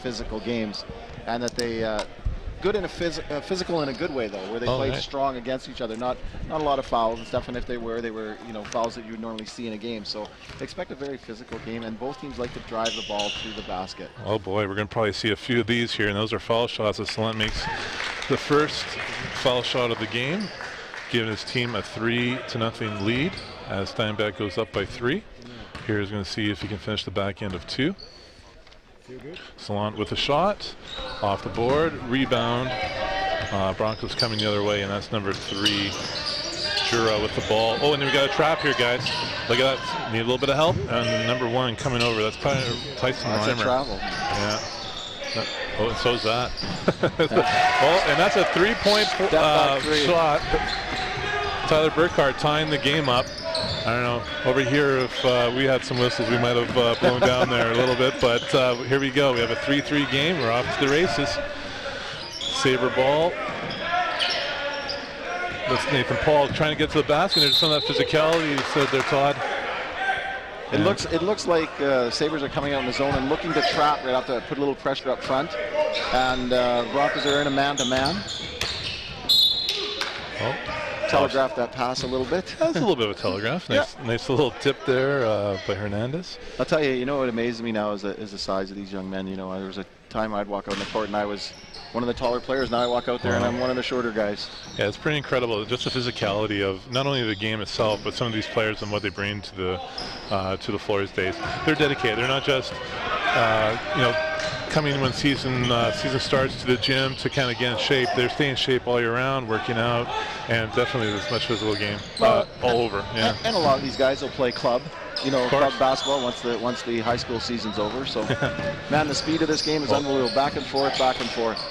physical games, and that they good in a physical in a good way though, where they played strong against each other. Not a lot of fouls and stuff, and if they were fouls that you would normally see in a game. So expect a very physical game, and both teams like to drive the ball through the basket. Oh boy, we're going to probably see a few of these here, and those are foul shots as Salent makes the first foul shot of the game, giving his team a 3-0 lead as Steinbach goes up by 3. Here's going to see if he can finish the back end of 2. Salent with a shot off the board, rebound. Broncos coming the other way, and that's number 3, Jura with the ball. Oh, and then we got a trap here, guys. Look at that. Need a little bit of help. And number 1 coming over. That's Tyson Reimer. That's a travel. Yeah. Oh, and so's that. Oh, and that's a 3-point shot. Tyler Burkhart tying the game up. I don't know, over here, if we had some whistles, we might have blown down there a little bit, but here we go. We have a 3-3 game. We're off to the races. Sabre ball. That's Nathan Paul trying to get to the basket. There's some of that physicality you said there, Todd. It looks like Sabres are coming out in the zone and looking to trap right after put a little pressure up front. And Broncos are in a man-to-man. Oh. Telegraphed that pass a little bit. That's a little bit of a telegraph. Nice little tip there by Hernandez. I'll tell you, what amazes me now is the size of these young men. There was a time I'd walk out in the court and I was one of the taller players. Now I walk out there and I'm one of the shorter guys. Yeah, it's pretty incredible. Just the physicality of not only the game itself, but some of these players and what they bring to the floor these days. They're dedicated. They're not just coming when season starts to the gym to kind of get in shape. They're staying in shape all year round, working out, and definitely there's much physical game all over. Yeah. And a lot of these guys will play club, club basketball once the high school season's over. So, man, the speed of this game is unbelievable. Back and forth, back and forth.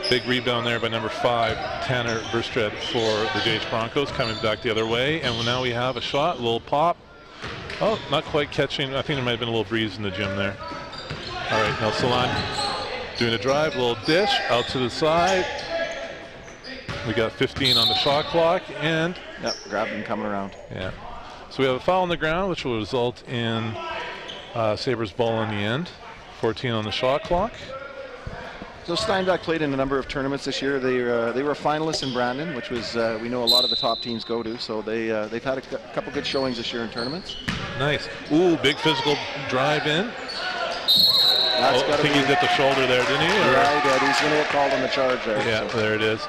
Big rebound there by number 5, Tanner Burstred for the JH Broncos, coming back the other way. And now we have a shot, a little pop. Oh, not quite catching. I think there might have been a little breeze in the gym there. All right, now Salent doing a drive, a little dish out to the side. We got 15 on the shot clock, and grabbed him coming around. Yeah, so we have a foul on the ground, which will result in Sabres ball in the end. 14 on the shot clock. So Steinbach played in a number of tournaments this year. They were finalists in Brandon, which was we know a lot of the top teams go to. So they've had a couple good showings this year in tournaments. Nice. Ooh, big physical drive in. I think he hit the shoulder there, didn't he? Yeah, he did. He's going to get called on the charge there. Yeah, so. There it is.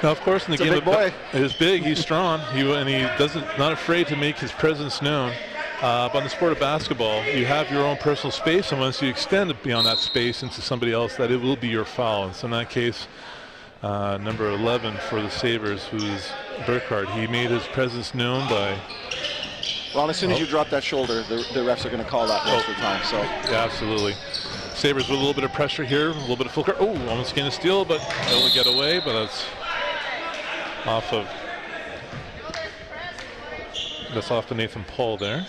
Now, of course, in the game, big boy. He's big, he's strong, and he not afraid to make his presence known. But in the sport of basketball, you have your own personal space, and once you extend it beyond that space into somebody else, that it will be your foul. And so in that case, number 11 for the Sabres, who's Burkhart, he made his presence known by... Well, as soon as you drop that shoulder, the refs are going to call that most of the time. So yeah, absolutely. Sabres with a little bit of pressure here, a little bit of full court. Oh, almost getting a steal, but able to get away. But that's off to Nathan Paul there.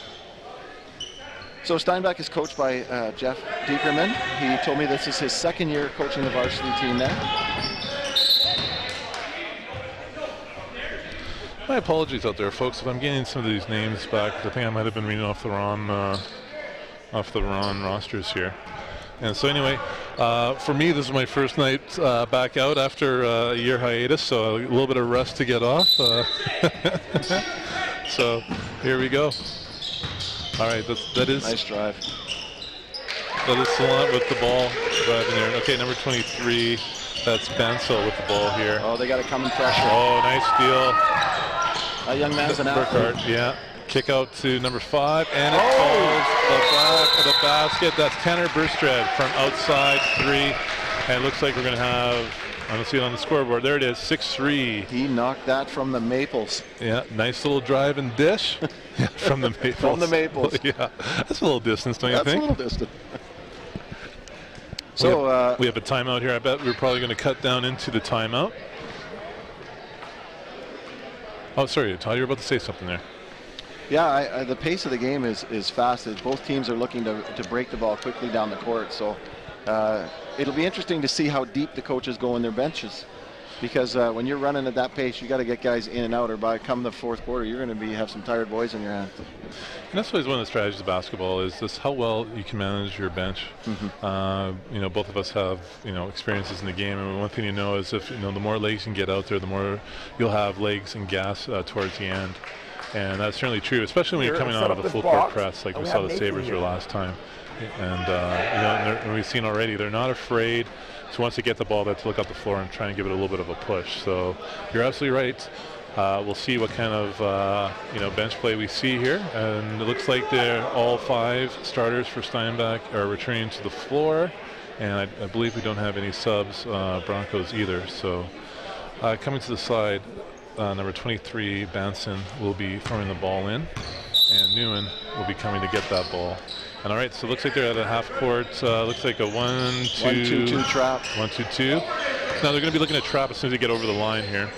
So Steinbach is coached by Jeff Diekerman. He told me this is his second year coaching the varsity team there. My apologies out there, folks, if I'm getting some of these names back. I think I might have been reading off the wrong rosters here. And so anyway, for me, this is my first night back out after a year hiatus, so a little bit of rest to get off. So here we go. All right, that is nice drive. That is Salent with the ball driving there. Okay, number 23, that's Bensel with the ball here. Oh, they got to come in pressure. Oh, nice steal. That young man's an athlete. Yeah. Kick out to number 5, and it falls the back of the basket. That's Tanner Burstred from outside 3. And it looks like we're going to have, I don't see it on the scoreboard. There it is, 6-3. He knocked that from the Maples. Yeah, nice little drive and dish. Yeah, from the Maples. From the Maples. Yeah, that's a little distance, don't you think? That's a little distant. So we have a timeout here. I bet we're probably going to cut down into the timeout. Oh, sorry, Todd, you're about to say something there. Yeah, the pace of the game is fast. Both teams are looking to break the ball quickly down the court. So it'll be interesting to see how deep the coaches go in their benches. because when you're running at that pace, you got to get guys in and out, or by come the fourth quarter, you're going to have some tired boys in your hands. And that's always one of the strategies of basketball, is just how well you can manage your bench. You know, both of us have, you know, experiences in the game, and one thing you know is if, you know, the more legs you can get out there, the more you'll have legs and gas towards the end. And that's certainly true, especially when you're coming out of the full court press, like we saw the Sabres here last time. And you know, and we've seen already, they're not afraid. So once they get the ball, they have to look up the floor and try and give it a little bit of a push. So you're absolutely right. We'll see what kind of you know, bench play we see here, and it looks like they're all 5 starters for Steinbach are returning to the floor, and I believe we don't have any subs, Broncos either. So coming to the side, number 23 Banson will be throwing the ball in, and Nguyen will be coming to get that ball. And all right, so it looks like they're at a half court. Looks like a 1-2 trap. 1-2-2. Now they're going to be looking at trap as soon as they get over the line here.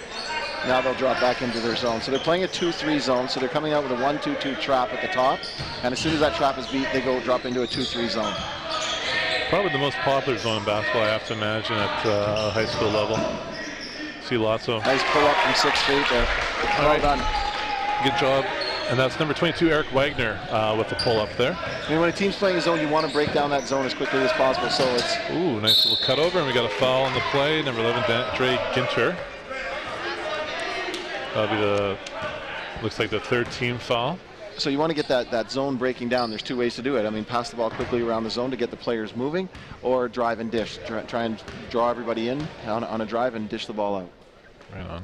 Now they'll drop back into their zone. So they're playing a 2-3 zone. So they're coming out with a 1-2-2 trap at the top. And as soon as that trap is beat, they go drop into a 2-3 zone. Probably the most popular zone in basketball, I have to imagine, at a high school level. See lots of. Nice pull up from 6 feet there. Well done. Good job. And that's number 22, Eric Wagner, with the pull up there. I mean, when a team's playing a zone, you want to break down that zone as quickly as possible. So it's. Ooh, nice little cut over, and we got a foul on the play. Number 11, Dre Ginter. That'll be the, looks like the 3rd team foul. So you want to get that zone breaking down. There's 2 ways to do it. I mean, pass the ball quickly around the zone to get the players moving, or drive and dish. Try and draw everybody in on a drive and dish the ball out. Right on.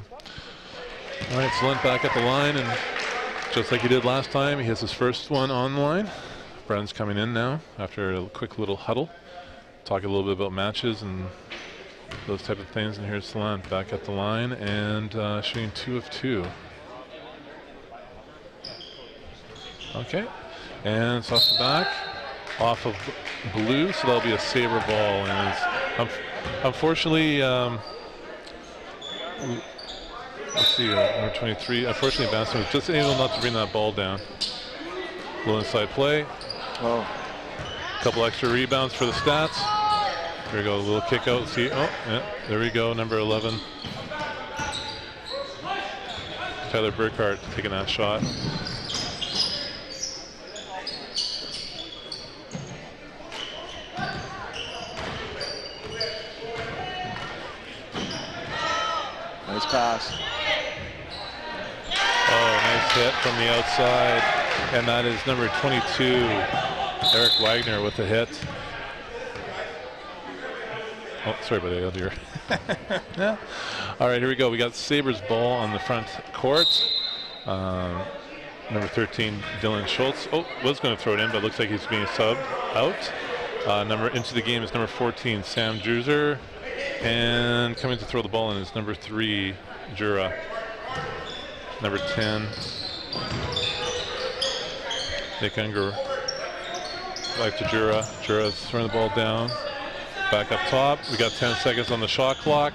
All right, so Lent back at the line, and just like he did last time, he has his first one on the line. Brennan's coming in now after a quick little huddle. Talk a little bit about matches and those type of things. And here's Salant back at the line and shooting 2 of 2. Okay, and it's off the back, off of blue, so that'll be a Sabre ball. And unfortunately, let's see, number 23. Unfortunately, Banson was just able not to bring that ball down. Little inside play. Oh. Couple extra rebounds for the Stats. Here we go, a little kick out. See, oh, yeah, there we go, number 11. Tyler Burkhart taking that shot. Nice pass. Oh, nice hit from the outside. And that is number 22, Eric Wagner with the hit. Oh, sorry about that earlier. Yeah. All right, here we go. We got Sabres ball on the front court. Number 13, Dylan Schultz. Oh, was going to throw it in, but looks like he's being subbed out. Number into the game is number 14, Sam Druser. And coming to throw the ball in is number 3, Jura. Number 10, Nick Unger. Back to Jura. Jura's throwing the ball down. Back up top. We got 10 seconds on the shot clock.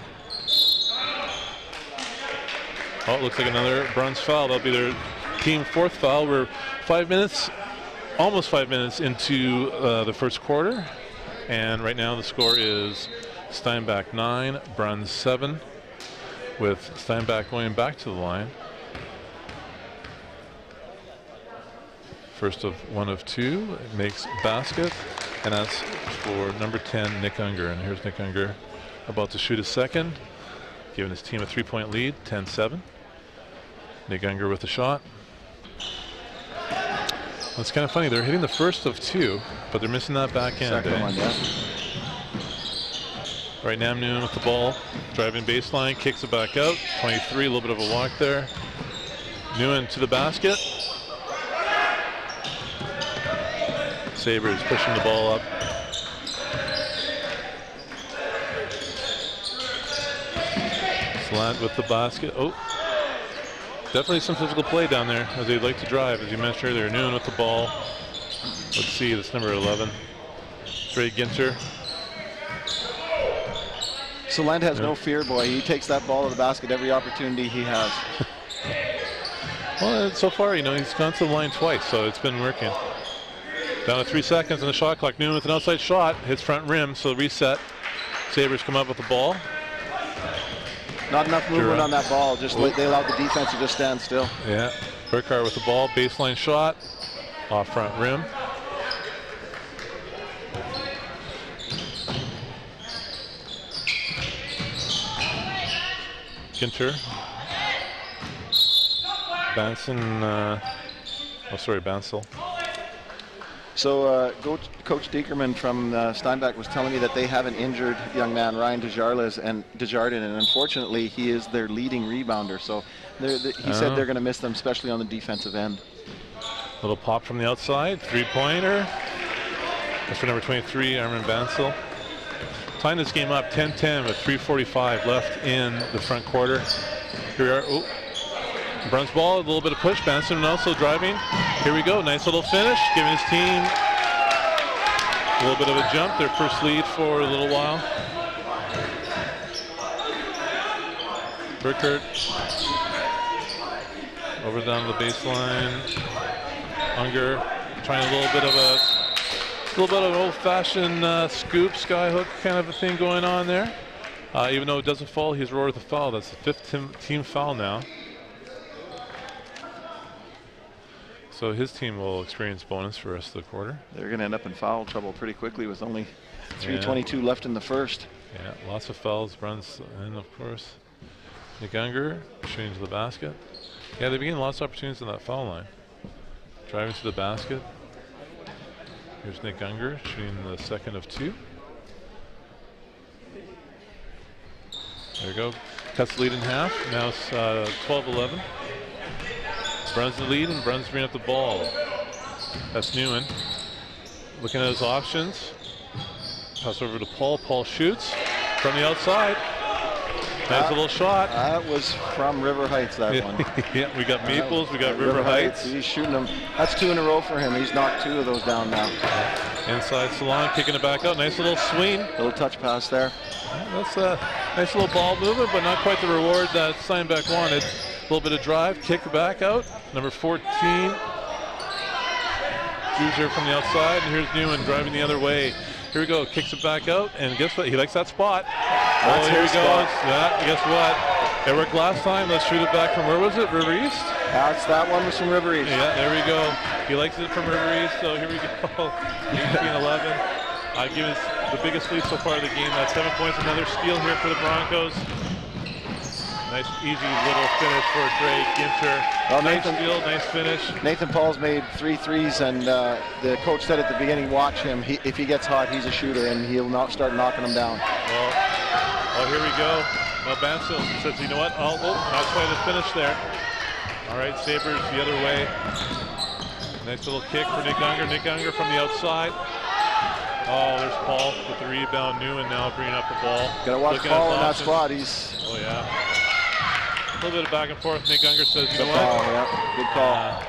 Oh, it looks like another Bruns foul. That'll be their team 4th foul. We're 5 minutes, almost 5 minutes into the first quarter. And right now the score is Steinbach 9, Bruns 7, with Steinbach going back to the line. First of 1 of 2, makes basket, and that's for number 10, Nick Unger. And here's Nick Unger about to shoot a second, giving his team a 3-point lead, 10-7. Nick Unger with the shot. That's kind of funny. They're hitting the first of 2, but they're missing that back end. Second one, yeah. Right now, Nguyen with the ball, driving baseline, kicks it back out. 23, a little bit of a walk there. Nguyen to the basket. Sabres pushing the ball up. Slant with the basket. Oh, definitely some physical play down there as they like to drive, as you mentioned earlier. Nguyen with the ball. Let's see, that's number 11, Trey Ginter. Salent has no fear, boy. He takes that ball to the basket every opportunity he has. Well, so far, you know, he's gone to the line twice, so it's been working. Down to 3 seconds on the shot clock. Nguyen with an outside shot, hits front rim, so reset. Sabres come up with the ball. Not enough movement on that ball. Just they allowed the defense to just stand still. Yeah. Burkhart with the ball, baseline shot, off front rim. Ginter. Bansel. So Coach Diekerman from Steinbach was telling me that they have an injured young man, Ryan Desjardins, and unfortunately he is their leading rebounder. So he said they're going to miss them, especially on the defensive end. Little pop from the outside, three-pointer. That's for number 23, Armin Bansel. Tying this game up 10-10 with 3:45 left in the front quarter. Here we are. Oh, Bruns ball, a little bit of push. Bansel also driving. Here we go. Nice little finish, giving his team a little bit of a jump. Their first lead for a little while. Burkhart over down the baseline. Unger trying a little bit of an old-fashioned scoop, skyhook kind of a thing going on there. Even though it doesn't fall, he's roared the foul. That's the 5th team foul now. So his team will experience bonus for the rest of the quarter. They're going to end up in foul trouble pretty quickly with only 3:22 left in the first. Yeah, lots of fouls. Bruns, and of course, Nick Unger shooting to the basket. Yeah, they're getting lots of opportunities on that foul line. Driving to the basket. Here's Nick Unger shooting the second of 2. There we go. Cuts the lead in half. Now it's 12-11. Bruns the lead, and Bruns bring up the ball. That's Newen. Looking at his options. Pass over to Paul. Paul shoots from the outside. Nice little shot. That was from River Heights, that one. Yeah, we got Maples, we got River Heights. He's shooting them. That's 2 in a row for him. He's knocked 2 of those down now. Inside Salon, kicking it back out. Nice little swing. Little touch pass there. That's a nice little ball movement, but not quite the reward that Steinbach wanted. A little bit of drive, kick back out. Number 14. Cruiser from the outside, and here's Newen driving the other way. Here we go, kicks it back out, and guess what? He likes that spot. That's here he goes. spot. Yeah, guess what? It worked last time. Let's shoot it back from, where was it? River East? That one was from River East. Yeah, there we go. He likes it from River East, so here we go. 18-11. Give us the biggest lead so far of the game. That's 7 points. Another steal here for the Broncos. Nice, easy little finish for Dre Ginter. Well, nice steal, nice finish. Nathan Paul's made 3 threes, and the coach said at the beginning, watch him. If he gets hot, he's a shooter, and he'll not start knocking them down. Well, here we go. Now Bansel says, you know what? Oh, not quite a finish there. All right, Sabres the other way. Nice little kick for Nick Unger. Nick Unger from the outside. Oh, there's Paul with the rebound. Newen now bringing up the ball. Got to watch Paul in that spot. He's. Oh yeah. A little bit of back and forth. Nick Unger says, you know what? Yeah, good call.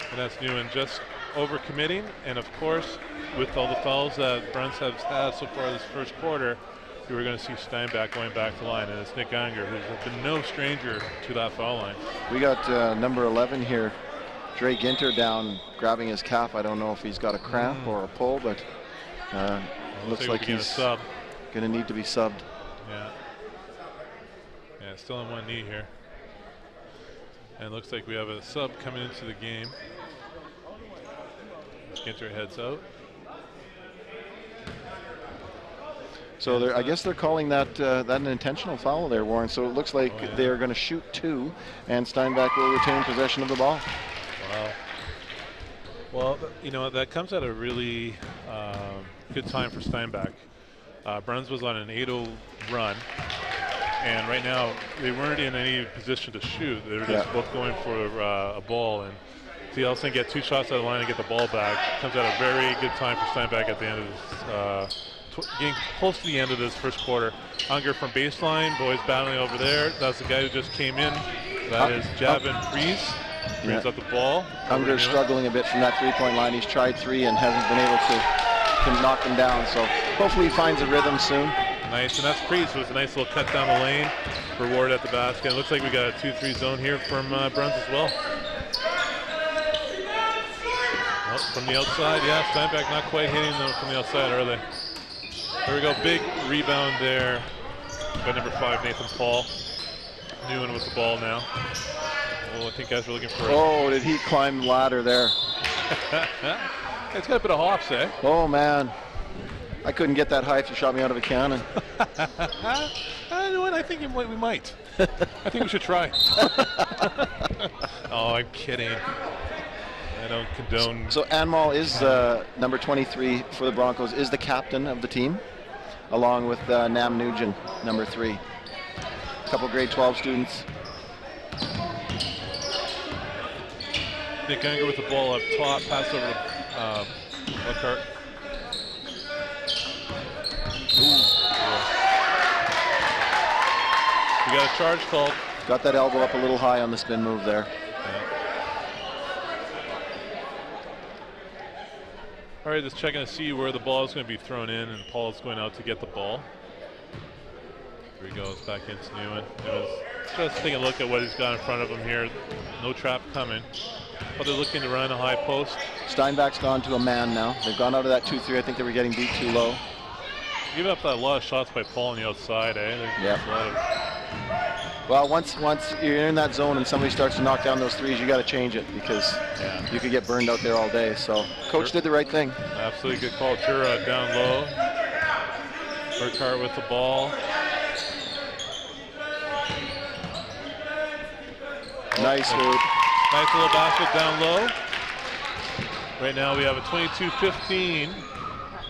And that's Newen just overcommitting. And of course, with all the fouls that Bruns have had so far this first quarter, you were going to see Steinbach going back to line. And it's Nick Unger, who's been no stranger to that foul line. We got number 11 here, Dre Ginter, down grabbing his calf. I don't know if he's got a cramp or a pull, but looks like he's going to need to be subbed. Yeah. Yeah, still on one knee here. And it looks like we have a sub coming into the game. Ginter heads out. So I guess they're calling that an intentional foul there, Warren. So it looks like they're going to shoot 2, and Steinbach will retain possession of the ball. Wow. Well, you know, that comes at a really good time for Steinbach. Bruns was on an 8-0 run, and right now they weren't in any position to shoot. They were just both going for a ball, and to Elson get 2 shots out of the line and get the ball back comes at a very good time for Steinbach at the end of this, getting close to the end of this first quarter. Unger from baseline, boys battling over there. That's the guy who just came in. That is Javin Freeze. Brings up the ball. Unger's struggling a bit from that 3-point line. He's tried 3 and hasn't been able to knock them down. So hopefully he finds a rhythm soon. Nice, and that's Freeze. So it's a nice little cut down the lane. Reward at the basket. It looks like we got a 2-3 zone here from Bruns as well. From the outside, yeah, Steinbach not quite hitting them from the outside early. There we go, big rebound there by number 5, Nathan Paul. Newen with the ball now. Oh, I think guys are looking for Oh, did he climb the ladder there? It's got a bit of hops, eh? Oh, man. I couldn't get that high if you shot me out of a cannon. You know what? I think we might. I think we should try. Oh, I'm kidding. I don't condone. So Anmal is number 23 for the Broncos, is the captain of the team, along with Nam Nugent, number 3. A couple grade 12 students. Nick Unger with the ball up top, pass over to Lockhart. We got a charge called. Got that elbow up a little high on the spin move there. All right, just checking to see where the ball is going to be thrown in, and Paul's going out to get the ball. Here he goes back into Newen. Just taking a look at what he's got in front of him here. No trap coming, but they're looking to run a high post. Steinbach's gone to a man now. They've gone out of that 2-3. I think they were getting beat too low. Giving up a lot of shots by Paul on the outside, eh? Yeah. Well, once you're in that zone and somebody starts to knock down those threes, you got to change it, because you could get burned out there all day. So coach did the right thing. Absolutely good call. Jura down low. Burkhart with the ball. Nice hoop. Nice little basket down low. Right now we have a 22-15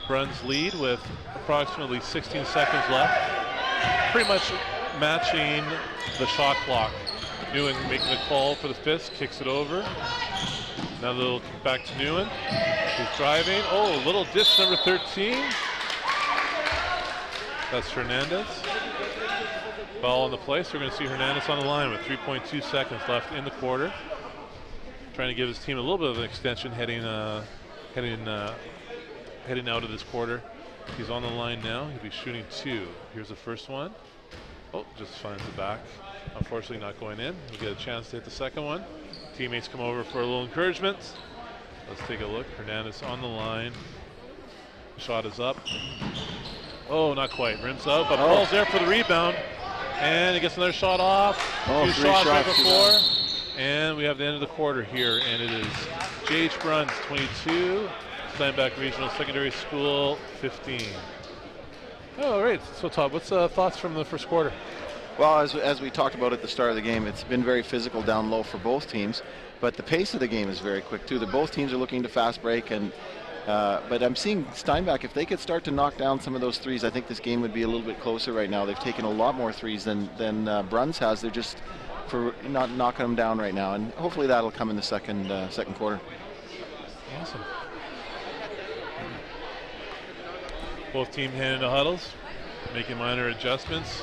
Bruns lead with approximately 16 seconds left. Pretty much matching the shot clock. Newen making a call for the fist, kicks it over. Now they'll kick back to Newen. He's driving. Oh, a little dish, number 13. That's Hernandez. Ball on the play, so we're going to see Hernandez on the line with 3.2 seconds left in the quarter. Trying to give his team a little bit of an extension heading out of this quarter. He's on the line now. He'll be shooting 2. Here's the first one. Oh, just finds the back. Unfortunately not going in. He'll get a chance to hit the second one. Teammates come over for a little encouragement. Let's take a look. Hernandez on the line. Shot is up. Oh, not quite. Rims out, but Paul's there for the rebound. And he gets another shot off. Oh, 2 3 shots right shots before. And we have the end of the quarter here, and it is JH Bruns 22, Steinbach Regional Secondary School 15. Oh, all right. So, Todd, what's thoughts from the first quarter? Well, as we talked about at the start of the game, it's been very physical down low for both teams, but the pace of the game is very quick too. Both teams are looking to fast break, and but I'm seeing Steinbach, if they could start to knock down some of those threes, I think this game would be a little bit closer right now. They've taken a lot more threes than Bruns has. They're just for not knocking them down right now, and hopefully that'll come in the second quarter. Awesome. Both teams heading into huddles, making minor adjustments.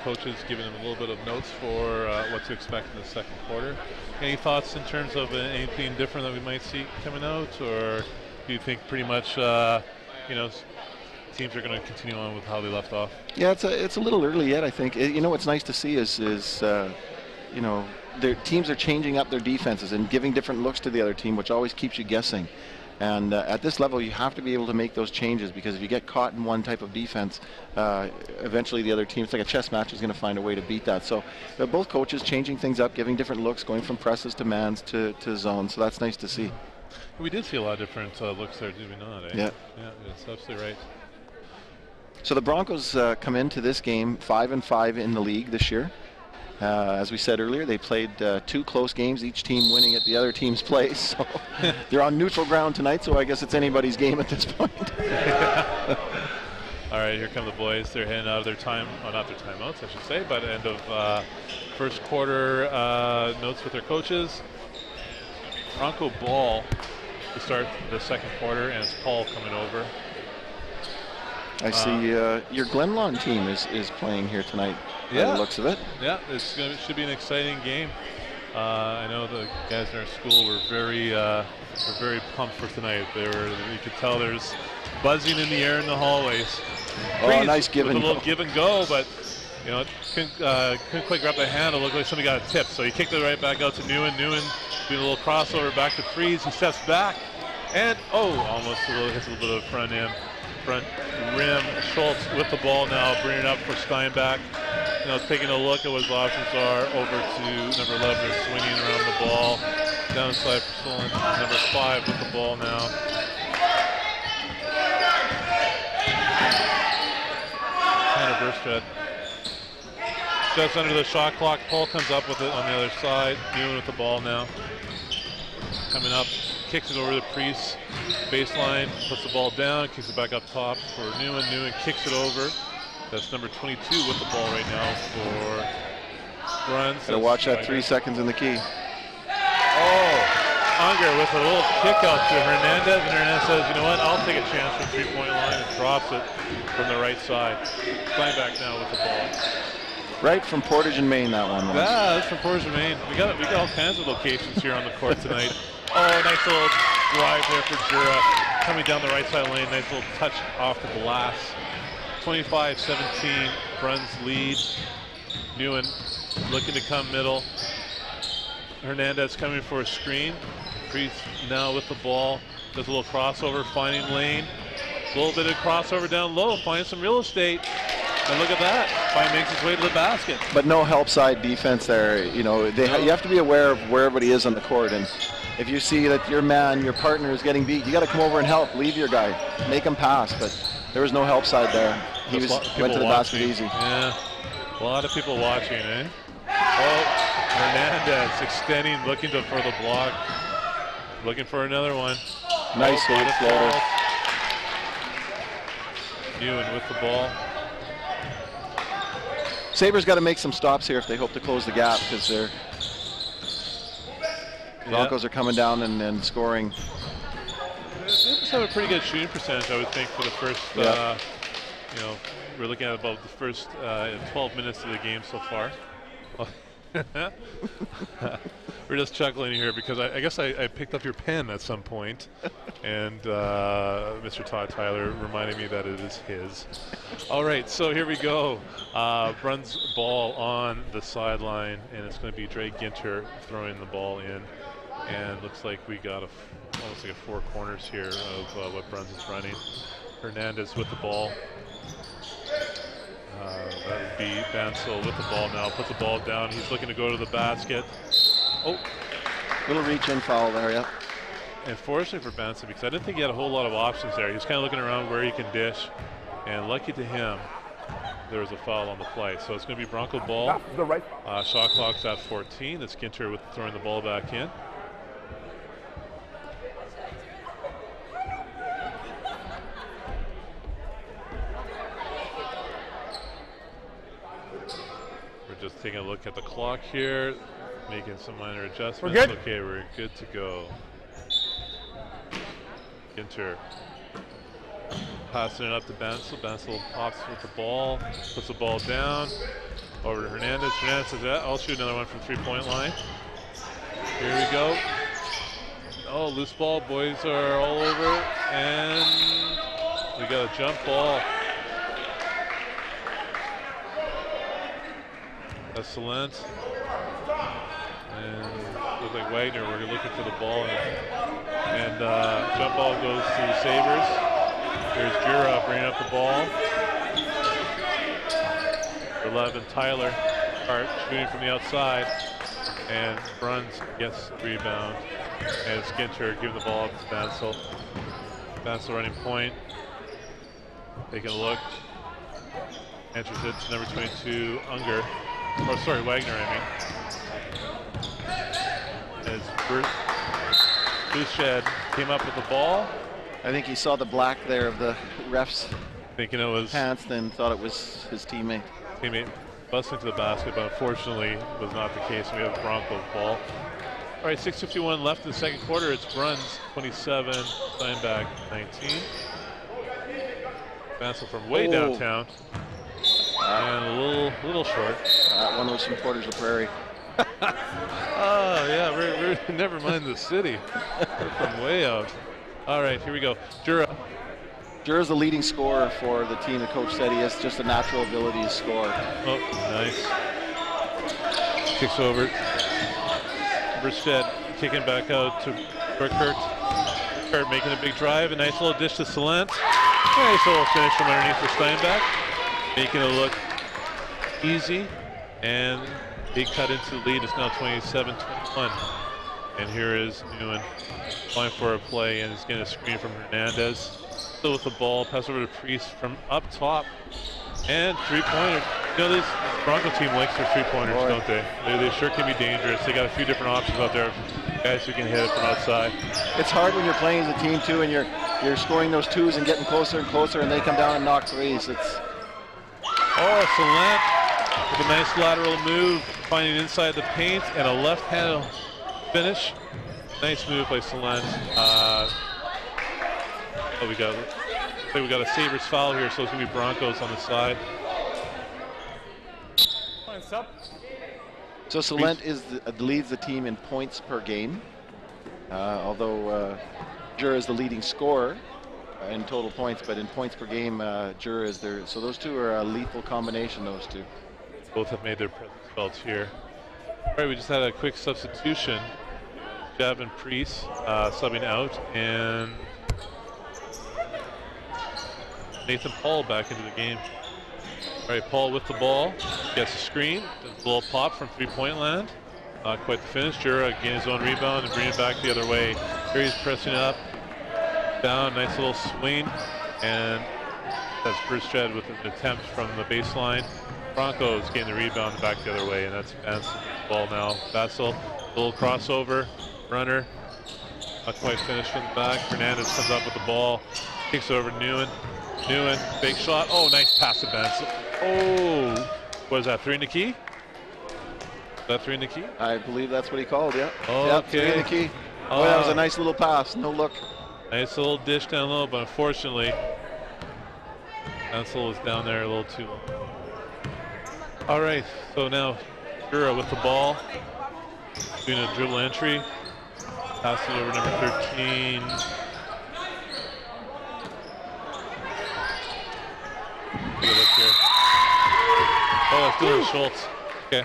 Coaches giving them a little bit of notes for what to expect in the second quarter. Any thoughts in terms of anything different that we might see coming out, or do you think pretty much teams are going to continue on with how they left off? Yeah, it's a little early yet, I think. What's nice to see is their teams are changing up their defenses and giving different looks to the other team, which always keeps you guessing. And at this level, you have to be able to make those changes, because if you get caught in one type of defense, eventually the other team, it's like a chess match, is going to find a way to beat that. So both coaches changing things up, giving different looks, going from presses to mans to zones. So that's nice to see. We did see a lot of different looks there, did we not? Eh? Yeah. Yeah, that's absolutely right. So the Broncos come into this game 5-5 in the league this year. As we said earlier, they played 2 close games, each team winning at the other team's place. So they're on neutral ground tonight, so I guess it's anybody's game at this point. All right, here come the boys. They're heading out of their time, well, not their timeouts, I should say, but end of first quarter notes with their coaches. Bronco ball to start the second quarter, and it's Paul coming over. I see your Glenlawn team is playing here tonight. By the looks of it. Yeah, it should be an exciting game. I know the guys in our school were very pumped for tonight. You could tell there's buzzing in the air in the hallways. Oh, nice give and go. A little give and go, but couldn't quite grab the handle. Looked like somebody got a tip, so he kicked it right back out to Newen. Newen doing a little crossover back to Freeze. He steps back, and almost hits a little bit of front rim. Schultz with the ball now, bringing it up for Steinbach. taking a look at what his options are. Over to number 11, they're swinging around the ball. Downside for Solent, number 5 with the ball now. Tanner Burstead. Just under the shot clock. Paul comes up with it on the other side. Newen with the ball now. Coming up, kicks it over the Priest baseline, puts the ball down, kicks it back up top for Newen. Newen kicks it over. That's number 22 with the ball right now for Bruns. Gotta watch that 3 seconds in the key. Oh, Unger with a little kick out to Hernandez, and Hernandez says, you know what, I'll take a chance from 3-point line, and drops it from the right side. Steinbach now with the ball. Right from Portage and Maine, that one was. Yeah, that's from Portage and Maine. We got all kinds of locations here on the court tonight. Oh, nice little drive there for Jura. Coming down the right side lane, nice little touch off the glass. 25-17, Bruns lead. Newen looking to come middle. Hernandez coming for a screen. Priest now with the ball. Does a little crossover, finding lane. A little bit of crossover down low, finds some real estate. And look at that, Fine makes his way to the basket. But no help side defense there. You know, you have to be aware of where everybody is on the court. And if you see that your man, your partner is getting beat, you got to come over and help. Leave your guy, make him pass. But there was no help side there. He went to the basket easy. Yeah, a lot of people watching, eh? Oh, Hernandez extending, looking for the block. Looking for another one. Nice hit, floater. Newen with the ball. Sabres got to make some stops here if they hope to close the gap, because their Broncos are coming down and scoring. Sabres have a pretty good shooting percentage, I would think, for the first, we're looking at about the first 12 minutes of the game so far. We're just chuckling here because I guess I picked up your pen at some point, and Mr. Todd Tyler reminded me that it is his. All right, so here we go. Bruns ball on the sideline, and it's going to be Dre Ginter throwing the ball in, and looks like we got almost like a 4 corners here of what Bruns is running. Hernandez with the ball. That would be Bansel with the ball now. Puts the ball down. He's looking to go to the basket. Oh. Little reach in foul there, yeah. And fortunately for Bansel, because I didn't think he had a whole lot of options there. He was kind of looking around where he can dish. And lucky to him, there was a foul on the play. So it's going to be Bronco ball. Shot clock's at 14. That's Ginter with throwing the ball back in. Just taking a look at the clock here, making some minor adjustments. We're good. Okay, we're good to go. Ginter passing it up to Bansel. Bansel pops with the ball, puts the ball down, over to Hernandez. Hernandez says, yeah, I'll shoot another one from 3-point line. Here we go. Oh, loose ball, boys are all over, and we got a jump ball. That's Solent. And looks like Wagner, we're looking for the ball. And jump ball goes to the Sabres. Here's Jura bringing up the ball. 11, Tyler Hart shooting from the outside. And Bruns gets the rebound. And it's Ginter giving the ball up to Bansel. Bansel running point. Taking a look. Enters it to number 22, Unger. Oh, sorry, Wagner, I mean. As Bouched came up with the ball. I think he saw the black there of the ref's thinking it was pants, then thought it was his teammate. Busting to the basket, but unfortunately was not the case. We have Bronco ball. All right, 6:51 left in the second quarter. It's Bruns 27, Steinbach 19. Bansel from way downtown. And a little short. That one was from Portage La Prairie. Oh, yeah, we're never mind the city. We're from way out. All right, here we go. Jura. Jura's the leading scorer for the team. The coach said he has just a natural ability to score. Oh, nice. Kicks over. Burstead kicking back out to Burkert. Burkert making a big drive. A nice little dish to Solent. Nice little finish from underneath for Steinbach. Making it look easy, and they cut into the lead. It's now 27-21. And here is Nguyen going for a play, and he's getting a screen from Hernandez. Still with the ball, pass over to Priest from up top, and three-pointer. You know, this Bronco team likes their three-pointers, don't they? They sure can be dangerous. They got a few different options out there, guys who can hit it from outside. It's hard when you're playing as a team too, and you're scoring those twos and getting closer and closer, and they come down and knock threes. It's Salant with a nice lateral move, finding inside the paint and a left-handed finish. Nice move by Salant. We got a Sabres foul here, so it's gonna be Broncos on the side. So Salant leads the team in points per game, although Jura is the leading scorer in total points, but in points per game, Jura is there. So those two are a lethal combination, those two. Both have made their presence felt here. All right, we just had a quick substitution. Javin Priest subbing out, and Nathan Paul back into the game. All right, Paul with the ball, gets a screen, does a little pop from three-point land. Not quite the finish. Jura getting his own rebound and bringing it back the other way. Here he's pressing up, down, nice little swing, and that's Brustad with an attempt from the baseline. Broncos getting the rebound back the other way, and that's Vance ball now. Vassell, little crossover, runner, not quite finished from the back. Hernandez comes up with the ball, takes it over to Nguyen. Nguyen, big shot. Oh, nice pass to Vance. Oh, what is that, 3 in the key? Is that 3 in the key? I believe that's what he called, yeah. Oh, yep, okay. 3 in the key. Oh, that was a nice little pass, no look. Nice little dish down low, but unfortunately, Vansel is down there a little too low. All right, so now Jura with the ball, doing a dribble entry, passing over number 13. Take a look here. Oh, that's Dylan Schultz. Okay.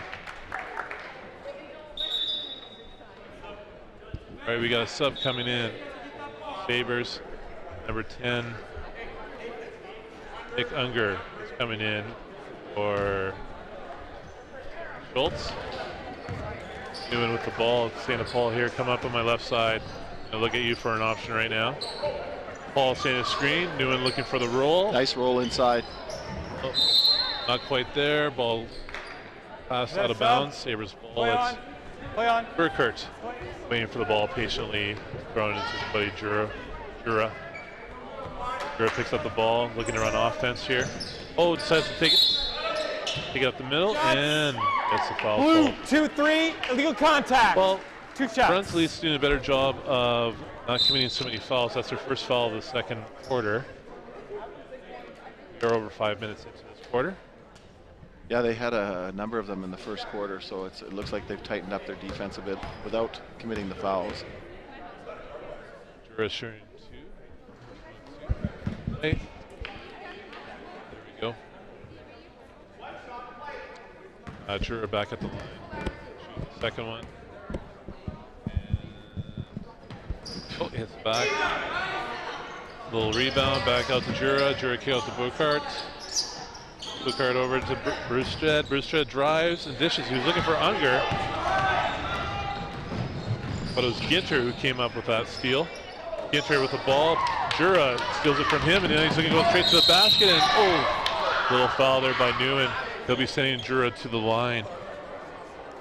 All right, we got a sub coming in. Sabres, number 10. Nick Unger is coming in for Schultz. Nguyen with the ball. Santa Paul here, come up on my left side. I'll look at you for an option right now. Paul staying a screen. Nguyen looking for the roll. Nice roll inside. Oh, not quite there. Ball passed out of bounds. Sabres ball. Play on. Burkert waiting for the ball patiently, throwing it to his buddy Jura. Jura picks up the ball, looking to run offense here. Oh, decides to take it up the middle, and gets the foul. Blue, 2-3, illegal contact. Well, 2 shots. Brunswick's doing a better job of not committing so many fouls. That's their first foul of the second quarter. They're over 5 minutes into this quarter. Yeah, they had a number of them in the first quarter, so it looks like they've tightened up their defense a bit without committing the fouls. Jura shooting 2. Hey. There we go. Jura back at the line. Shoot the second one. Oh, hits the back. Little rebound, back out to Jura. Jura kick out to Burkhardt. Burkhardt over to Brustad. Brustad drives and dishes. He was looking for Unger, but it was Ginter who came up with that steal. Ginter with the ball. Jura steals it from him, and then he's looking to go straight to the basket, and oh, little foul there by Nguyen. He'll be sending Jura to the line.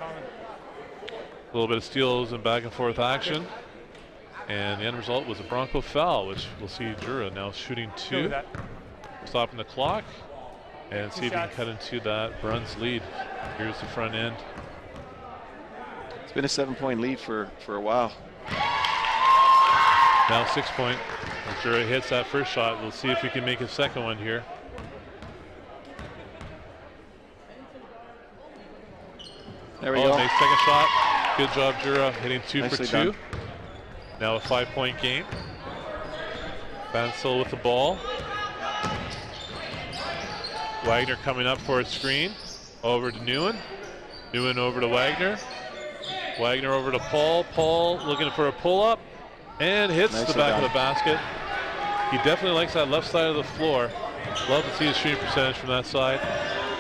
A little bit of steals and back and forth action. And the end result was a Bronco foul, which we'll see Jura now shooting 2. Stopping the clock and see if he can cut into that Bruns lead. Here's the front end. It's been a 7-point lead for a while. Now 6-point. As Jura hits that first shot, we'll see if he can make a second one here. There we go. Nice second shot. Good job, Jura, hitting 2 Nicely for 2. done. Now a 5-point game. Vansel with the ball. Wagner coming up for a screen. Over to Nguyen. Nguyen over to Wagner. Wagner over to Paul. Paul looking for a pull-up and hits the back of the basket. He definitely likes that left side of the floor. Love to see his shooting percentage from that side.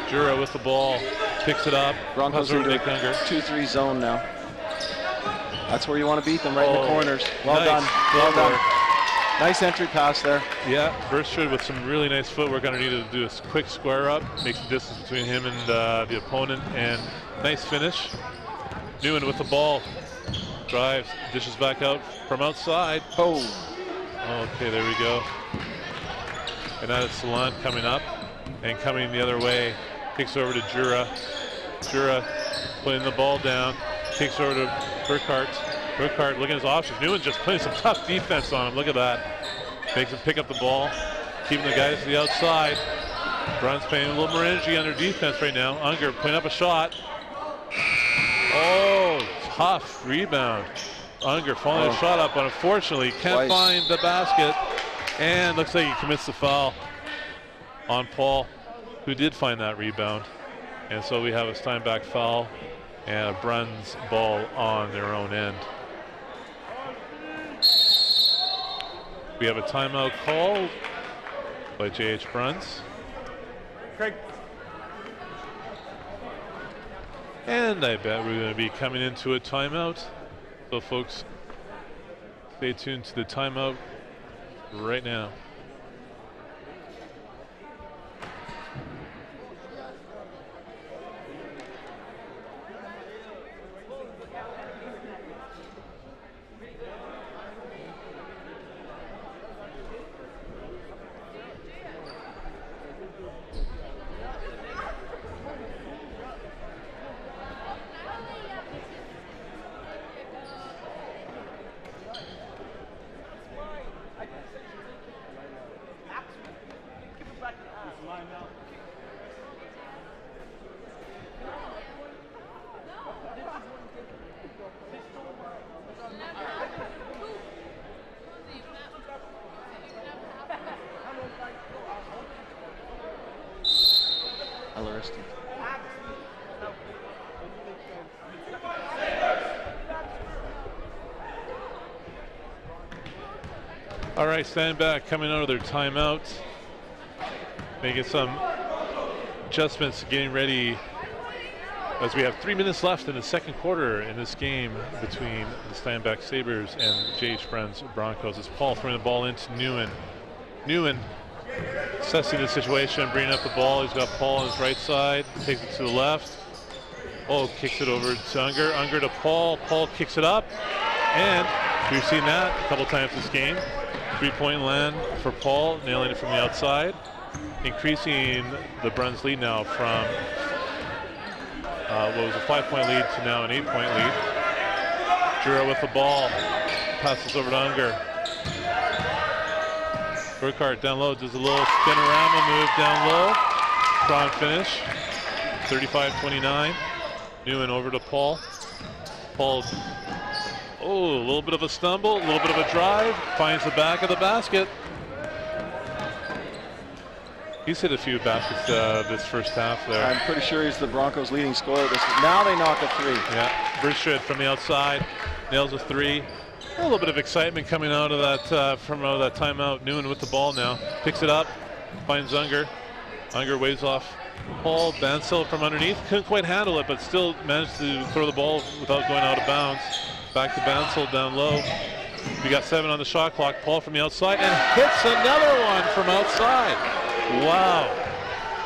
Jura with the ball, picks it up. Broncos into a 2-3 zone now. That's where you want to beat them, right in the corners. Well done. Well done. Nice entry pass there. Yeah, Bertschud with some really nice footwork underneath to do a quick square up, makes the distance between him and the opponent, and nice finish. Newen with the ball, drives, dishes back out from outside. Oh. Okay, there we go. And that is Salant coming up and coming the other way. Kicks over to Jura. Jura putting the ball down, kicks over to Burkhart. Burkhart looking at his options. Newen's just playing some tough defense on him. Look at that. Makes him pick up the ball, keeping the guys to the outside. Bruns playing a little more energy under defense right now. Unger putting up a shot. Oh, tough rebound. Unger following a shot up, but unfortunately can't find the basket. And looks like he commits the foul on Paul, who did find that rebound. And so we have a Steinbach foul and a Bruns ball on their own end. We have a timeout called by J.H. Bruns. Craig. And I bet we're going to be coming into a timeout. So folks, stay tuned to the timeout right now. LRSD. All right, stand back, coming out of their timeout. Making some adjustments, getting ready as we have 3 minutes left in the second quarter in this game between the Steinbach Sabres and J.H. Bruns Broncos. It's Paul throwing the ball into Newen. Newen assessing the situation, bringing up the ball. He's got Paul on his right side, takes it to the left. Oh, kicks it over to Unger. Unger to Paul. Paul kicks it up. And we've seen that a couple times this game. 3-point land for Paul, nailing it from the outside. Increasing the Bruns lead now from what was a 5-point lead to now an 8-point lead. Jura with the ball. Passes over to Unger. Burkhart down low, does a little spinorama move down low. Strong finish, 35-29. Newen over to Paul. Paul, oh, a little bit of a stumble, a little bit of a drive, finds the back of the basket. He's hit a few baskets this first half there. I'm pretty sure he's the Broncos' leading scorer. Now they knock a three. Yeah, Bertschud from the outside, nails a three. A little bit of excitement coming out of that from that timeout. Newen with the ball now, picks it up, finds Unger. Unger waves off Paul. Bansell from underneath, couldn't quite handle it, but still managed to throw the ball without going out of bounds. Back to Bansell down low. We got 7 on the shot clock. Paul from the outside and hits another one from outside. Wow.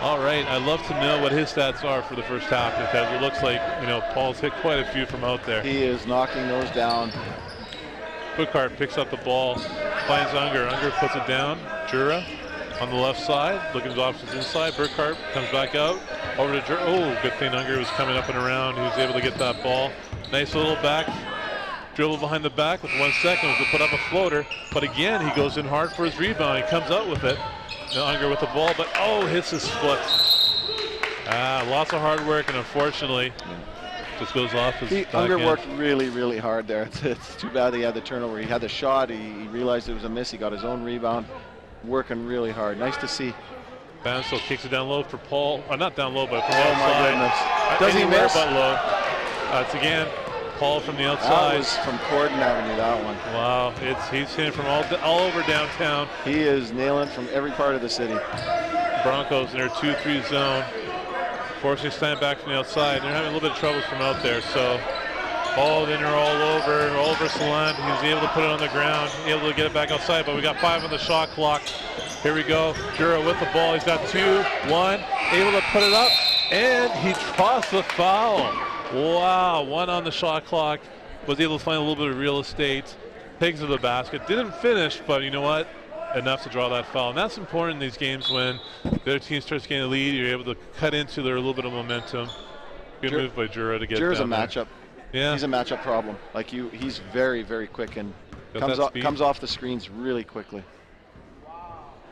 All right, I'd love to know what his stats are for the first half, because it looks like, you know, Paul's hit quite a few from out there. He is knocking those down. Burkhart picks up the ball, finds Unger. Unger puts it down. Jura on the left side, looking off his inside. Burkhart comes back out, over to Jura. Oh, good thing Unger was coming up and around. He was able to get that ball. Nice little back dribble behind the back with 1 second to put up a floater. But again, he goes in hard for his rebound. He comes out with it. Now Unger with the ball, but oh, hits his foot. Lots of hard work, and unfortunately, just goes off his back Unger end. worked really, really hard there. It's too bad he had the turnover. He had the shot. He realized it was a miss. He got his own rebound. Working really hard. Nice to see. Bansell kicks it down low for Paul. Not down low, but from Oh outside. my goodness. Does he Anywhere miss? but low. It's again Paul from the That outside. was from Corden Avenue, that one. Wow, he's hitting from all over downtown. He is nailing from every part of the city. Broncos in their 2-3 zone. forcing Steinbach from the outside. They're having a little bit of trouble from out there, so then they're all over Salant. He's able to put it on the ground, able to get it back outside, but we got 5 on the shot clock. Here we go. Jura with the ball. He's got 2, 1, able to put it up, and he draws the foul. Wow, 1 on the shot clock. Was able to find a little bit of real estate. Takes to the basket. Didn't finish, but you know what? Enough to draw that foul. And that's important in these games when the other team starts getting a lead. You're able to cut into their little bit of momentum. Good move by Jura to get Jura's a down there. matchup. Yeah. He's a matchup problem. Like he's very, very quick and comes off the screens really quickly.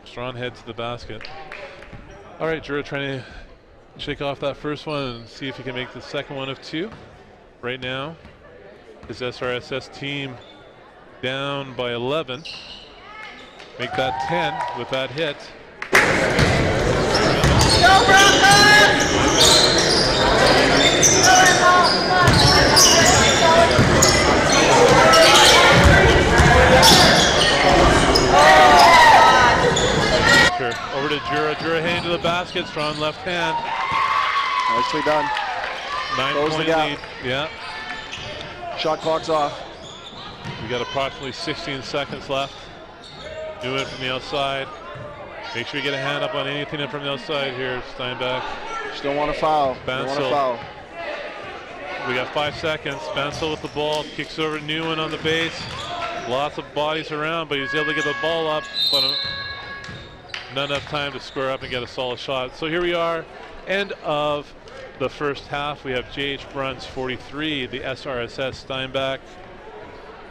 Strong head to the basket. All right, Jura trying to shake off that first one and see if he can make the second one of 2. Right now, his SRSS team down by 11. Make that 10 with that hit. Go Over to Jura. Jura heading to the basket. Strong left hand. Nicely done. 9-point lead. Yeah. Shot clock's off. We got approximately 16 seconds left. Do it from the outside. Make sure you get a hand up on anything from the outside here, Steinbach. Just don't want to foul. Don't want to foul. We got 5 seconds. Bansel with the ball. Kicks over to Newen on the base. Lots of bodies around, but he's able to get the ball up, but not enough time to square up and get a solid shot. So here we are, end of the first half. We have JH Bruns 43, the SRSS Steinbach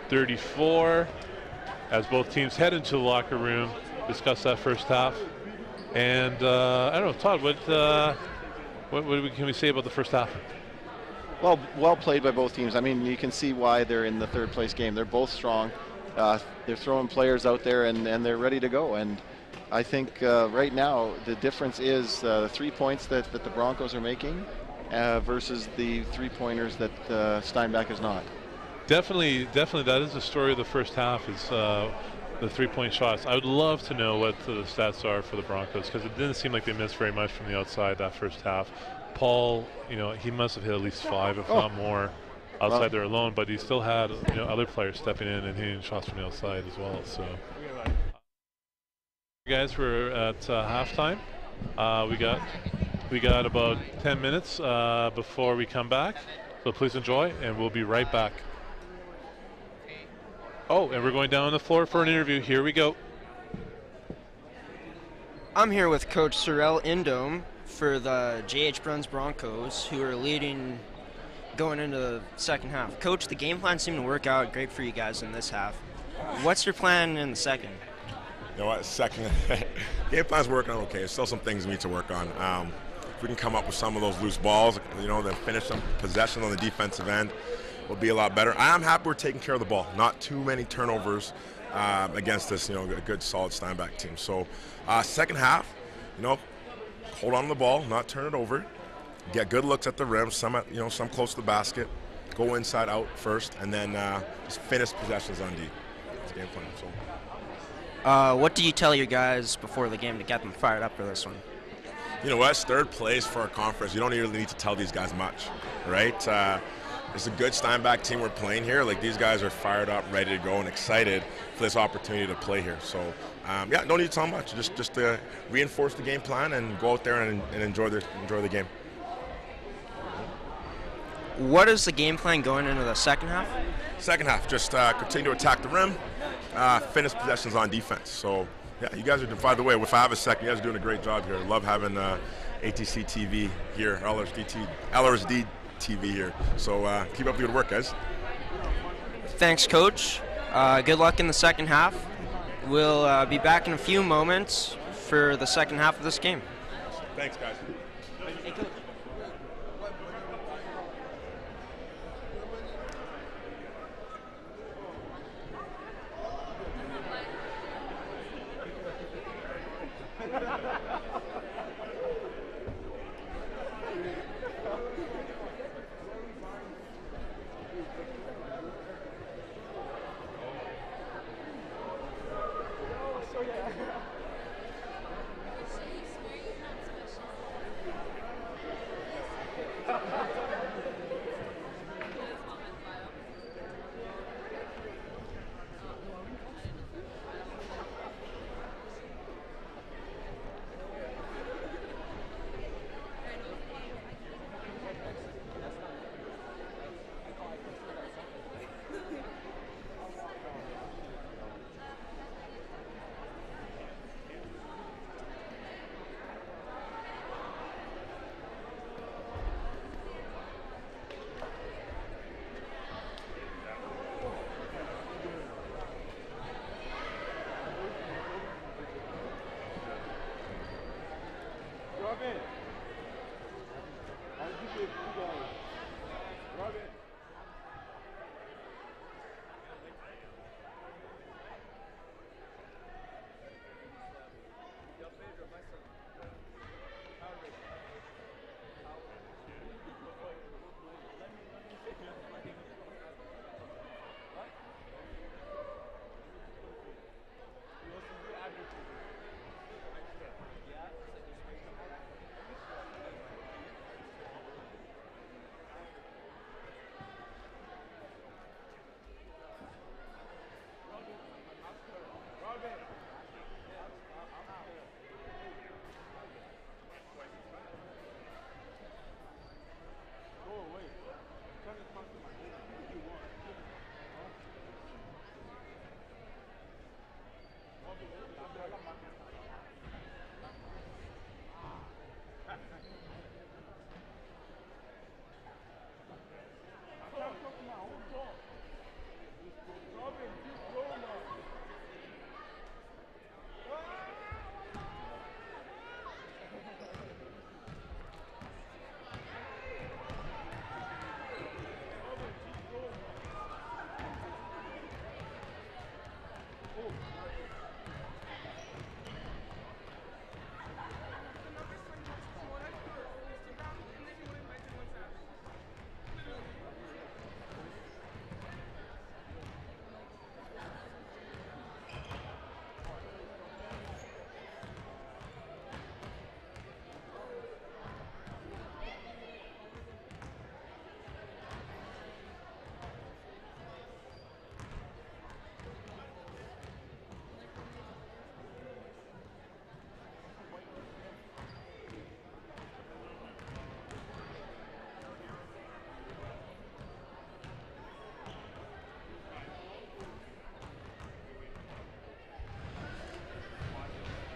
34. As both teams head into the locker room, discuss that first half. And I don't know, Todd, what can we say about the first half? Well played by both teams. I mean, you can see why they're in the third place game. They're both strong. They're throwing players out there and they're ready to go. And I think right now the difference is the 3 points that the Broncos are making versus the 3-pointers that Steinbach is not. Definitely, that is the story of the first half, is the 3-point shots. I would love to know what the stats are for the Broncos, because it didn't seem like they missed very much from the outside that first half. Paul, he must have hit at least 5, if not more, outside there alone, but he still had other players stepping in and hitting shots from the outside as well. So, guys, we're at halftime. We got about 10 minutes before we come back, so please enjoy, and we'll be right back. Oh, and we're going down on the floor for an interview. Here we go. I'm here with Coach Riel Indome for the JH Bruns Broncos, who are leading going into the second half. Coach, the game plan seemed to work out great for you guys in this half. What's your plan in the second? You know what, second, game plan's working out okay. There's still some things we need to work on. If we can come up with some of those loose balls, then finish some possession on the defensive end, will be a lot better. I am happy we're taking care of the ball. Not too many turnovers against this, a good solid Steinbach team. So second half, hold on to the ball, not turn it over, get good looks at the rim, some close to the basket, go inside out first, and then just finish possessions on D. That's the game plan. So. What do you tell your guys before the game to get them fired up for this one? You know what? It's third place for our conference. You don't really need to tell these guys much, right? It's a good Steinbach team we're playing here. Like, these guys are fired up, ready to go, and excited for this opportunity to play here. So, no need to tell much. Just to reinforce the game plan and go out there and enjoy the game. What is the game plan going into the second half? Second half, just continue to attack the rim, finish possessions on defense. So, yeah, you guys are, by the way, if I have a second, you guys are doing a great job here. Love having ATC TV here, LRSD TV here. So keep up the good work, guys. Thanks, Coach. Good luck in the second half. We'll be back in a few moments for the second half of this game. Thanks, guys.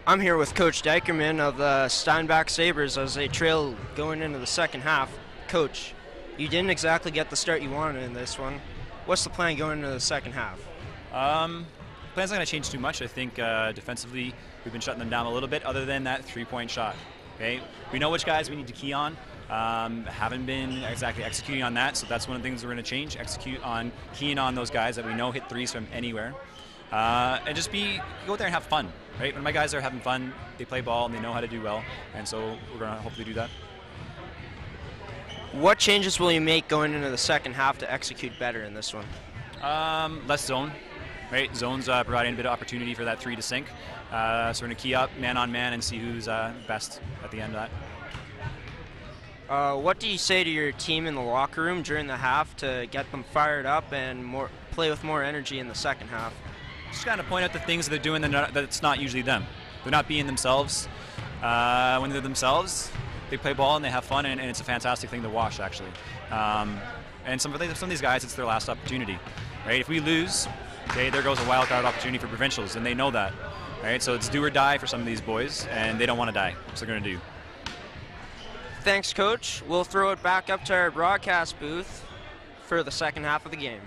I'm here with Coach Dykerman of the Steinbach Sabres as they trail going into the second half. Coach, you didn't exactly get the start you wanted in this one. What's the plan going into the second half? Plan's not going to change too much. I think defensively we've been shutting them down a little bit other than that three-point shot. Okay, we know which guys we need to key on. Haven't been exactly executing on that, so that's one of the things we're going to change. Execute on keying on those guys that we know hit threes from anywhere. And just go out there and have fun, right? When my guys are having fun, they play ball and they know how to do well, and so we're going to hopefully do that. What changes will you make going into the second half to execute better in this one? Less zone, right? Zone's providing a bit of opportunity for that three to sink. So we're going to key up man on man and see who's best at the end of that. What do you say to your team in the locker room during the half to get them fired up and play with more energy in the second half? Just kind of point out the things that they're doing that's not usually them. They're not being themselves. When they're themselves, they play ball and they have fun, and it's a fantastic thing to watch, actually. And some of these guys, it's their last opportunity, right? If we lose, okay, there goes a wild card opportunity for provincials, and they know that, right? So it's do or die for some of these boys, and they don't want to die, so they're going to do. Thanks, Coach. We'll throw it back up to our broadcast booth for the second half of the game.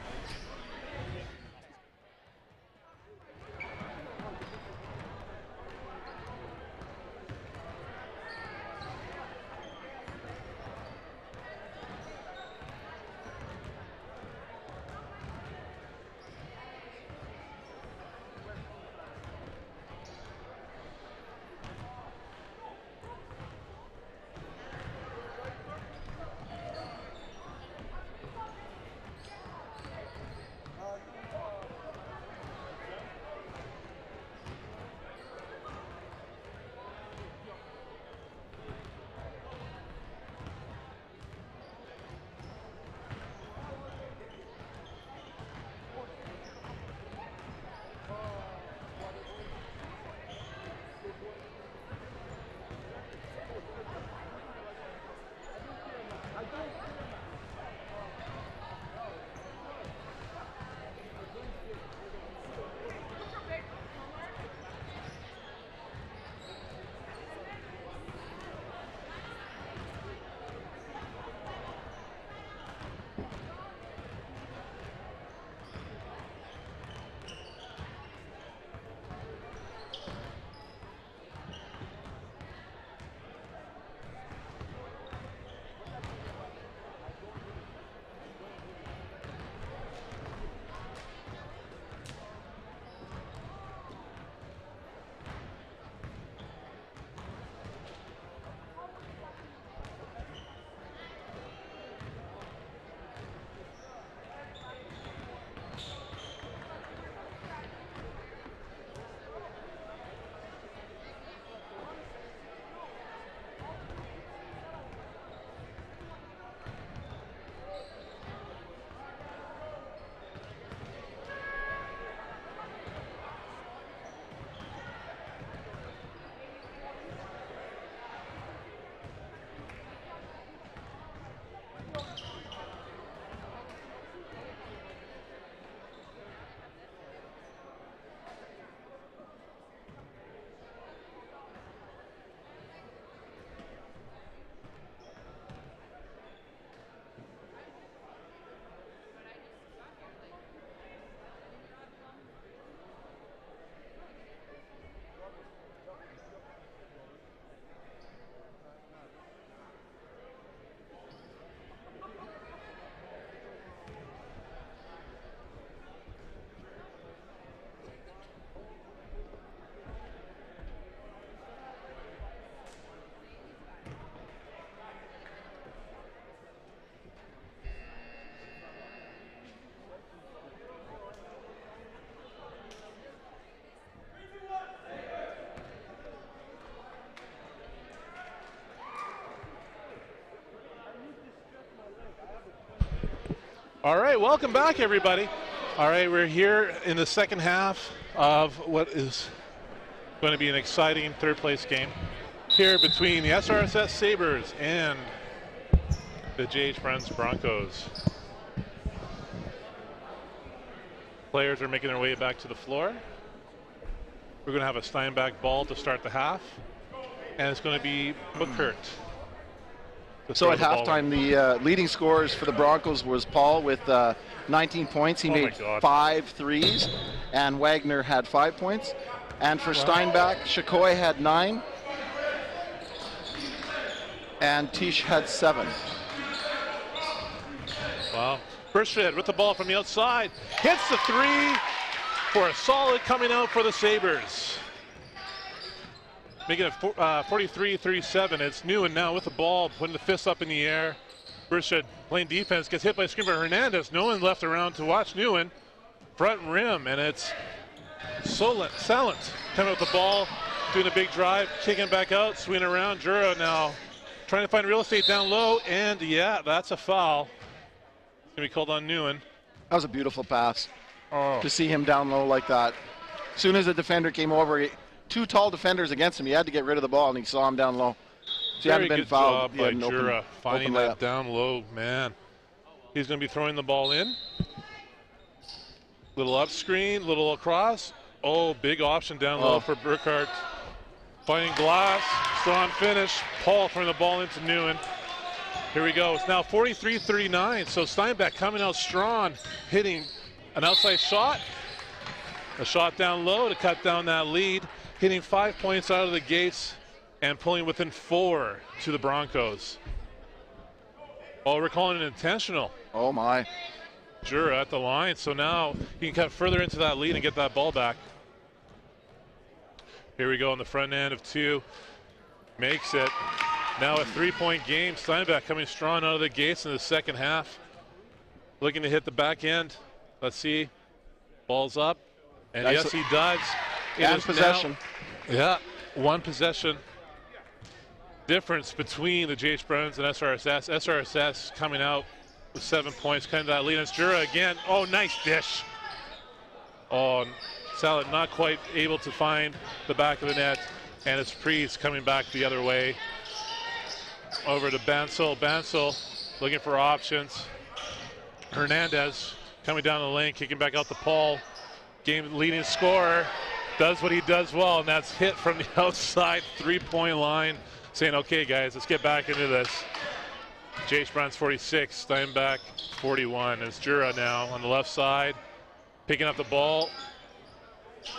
All right, welcome back, everybody. All right, we're here in the second half of what is going to be an exciting third-place game here between the SRSS Sabres and the JH Bruns Broncos. Players are making their way back to the floor. We're going to have a Steinbach ball to start the half, and it's going to be Bookert. So at halftime, the leading scorers for the Broncos was Paul with 19 points. He made 5 threes, and Wagner had 5 points. And for Steinbach, Shakoy had 9, and Tish had 7. Wow. Burstead with the ball from the outside. Hits the 3 for a solid coming out for the Sabres. Making it 43-37. It's Newen now with the ball, putting the fists up in the air. Burstead playing defense, gets hit by a screen by Hernandez. No one left around to watch Newen. Front rim, and it's Salent coming with the ball, doing a big drive, kicking back out, swinging around. Jura now trying to find real estate down low, and yeah, that's a foul. It's going to be called on Newen. That was a beautiful pass. To see him down low like that. As soon as the defender came over, 2 tall defenders against him, he had to get rid of the ball, and he saw him down low. So he hadn't been fouled. Very good job by Jura, finding that down low, man. He's going to be throwing the ball in. Little up screen, little across. Oh, big option down low for Burkhardt. Finding glass, still on finish. Paul throwing the ball into Newen. Here we go. It's now 43-39. So Steinbach coming out strong, hitting an outside shot. A shot down low to cut down that lead. Hitting 5 points out of the gates and pulling within 4 to the Broncos. Oh, we're calling it intentional. Oh, my. Jura at the line. So now he can cut further into that lead and get that ball back. Here we go on the front end of 2. Makes it. Now a 3-point game. Steinbach coming strong out of the gates in the second half. Looking to hit the back end. Let's see. Ball's up. And yes, he does. And possession. Yeah, 1 possession difference between the JH Bruns and SRSS. SRSS coming out with 7 points, kind of that lead. It's Jura again. Oh, nice dish. Oh, Salad not quite able to find the back of the net. And it's Priest coming back the other way. Over to Bansel. Bansel looking for options. Hernandez coming down the lane, kicking back out to Paul. Game leading scorer does what he does well, and that's hit from the outside 3-point line, saying, okay, guys, let's get back into this. JH Bruns 46, Steinbach 41. It's Jura now on the left side, picking up the ball.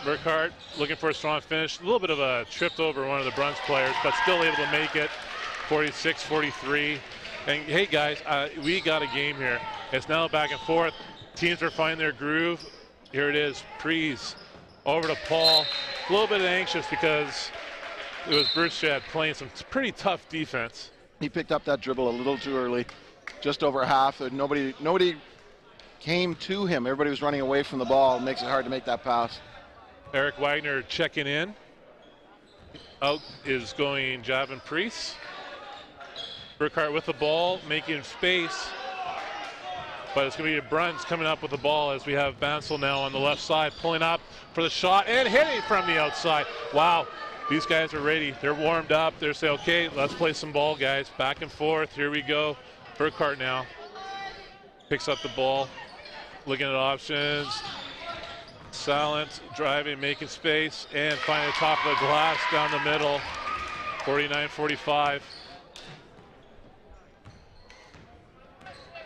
Burkhardt looking for a strong finish. A little bit of a tripped over one of the Bruns players, but still able to make it. 46-43. And hey, guys, we got a game here. It's now back and forth. Teams are finding their groove. Here it is, Prees over to Paul. A little bit anxious because it was Burstead playing some pretty tough defense. He picked up that dribble a little too early, just over half. Nobody came to him. Everybody was running away from the ball. It makes it hard to make that pass. Eric Wagner checking in. Out is going Javin Priest. Burkhardt with the ball, making space. But it's going to be Bruns coming up with the ball as we have Bansel now on the left side, pulling up for the shot and hitting from the outside. Wow, these guys are ready. They're warmed up. They're saying, okay, let's play some ball, guys. Back and forth. Here we go. Burkhardt now picks up the ball, looking at options. Salent driving, making space, and finding the top of the glass down the middle. 49-45.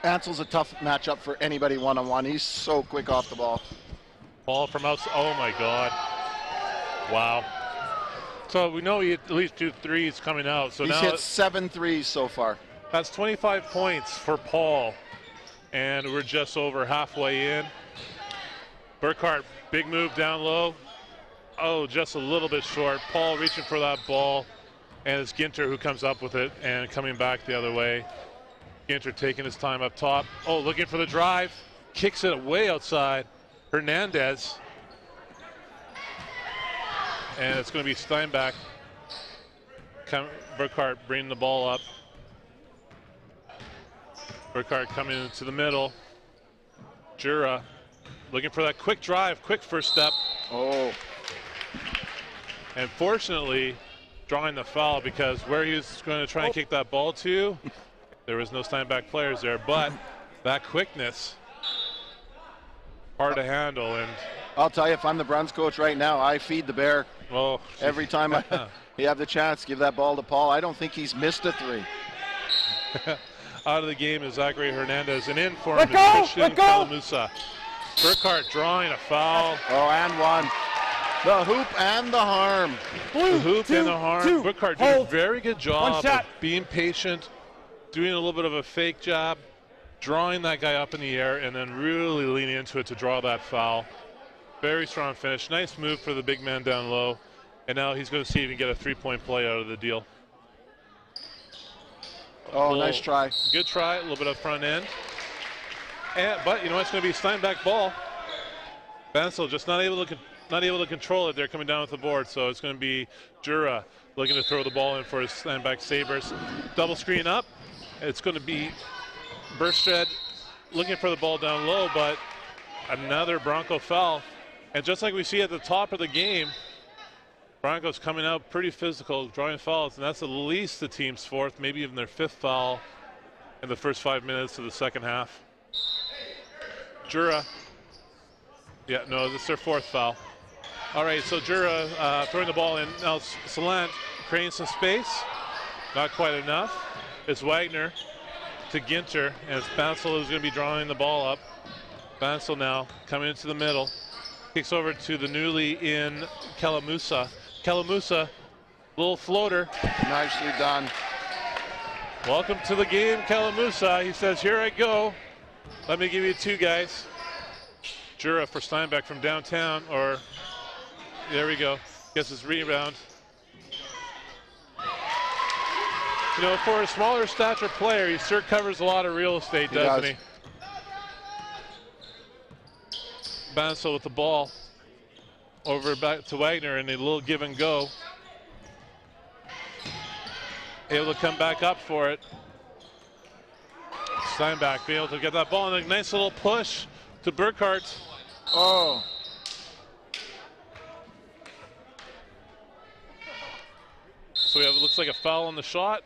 Ansel's a tough matchup for anybody one-on-one. He's so quick off the ball. Ball from outside. Oh, my God. Wow. So we know he had at least 2 threes coming out. So he's now hit 7 threes so far. That's 25 points for Paul. And we're just over halfway in. Burkhardt, big move down low. Oh, just a little bit short. Paul reaching for that ball. And it's Ginter who comes up with it and coming back the other way. Ginter taking his time up top. Oh, looking for the drive. Kicks it way outside. Hernandez. And it's going to be Steinbach. Burkhardt bringing the ball up. Burkhardt coming into the middle. Jura looking for that quick drive, quick first step. Oh. And fortunately, drawing the foul, because where he was going to try and kick that ball to, there was no Steinbach players there. But that quickness, hard to handle. And I'll tell you, if I'm the Bruns coach right now, I feed the bear. Oh, every time you have the chance, give that ball to Paul. I don't think he's missed a three. Out of the game is Zachary Hernandez, and in for him is Christian Kalamusa. Burkhart drawing a foul. Oh, and one. The hoop and the harm. The hoop and the harm. Burkhart doing a very good job of being patient, doing a little bit of a fake jab, drawing that guy up in the air, and then really leaning into it to draw that foul. Very strong finish. Nice move for the big man down low. And now he's going to see if he can get a three-point play out of the deal. Oh, nice try. Good try. A little bit up front end. But you know, it's going to be Steinbach ball. Bansel just not able to control it. They're coming down with the board. So it's going to be Jura looking to throw the ball in for his Steinbach Sabres. Double screen up. It's going to be Burstead looking for the ball down low, but another Bronco foul. And just like we see at the top of the game, Broncos coming out pretty physical, drawing fouls, and that's at least the team's fourth, maybe even their fifth foul in the first 5 minutes of the second half. Jura, yeah, no, this is their fourth foul. All right, so Jura throwing the ball in. Now Salant creating some space, not quite enough. It's Wagner to Ginter, and it's Bansel who's going to be drawing the ball up. Bansel now coming into the middle. Kicks over to the newly in Kalamusa. Kalamusa, little floater. Nicely done. Welcome to the game, Kalamusa. He says, here I go. Let me give you two guys. Jura for Steinbach from downtown, or there we go. Gets his rebound. You know, for a smaller stature player, he sure covers a lot of real estate, doesn't he? Bansel with the ball over back to Wagner, and a little give and go. Able to come back up for it. Steinbach be able to get that ball, and a nice little push to Burkhart. Oh. So we have, it looks like a foul on the shot.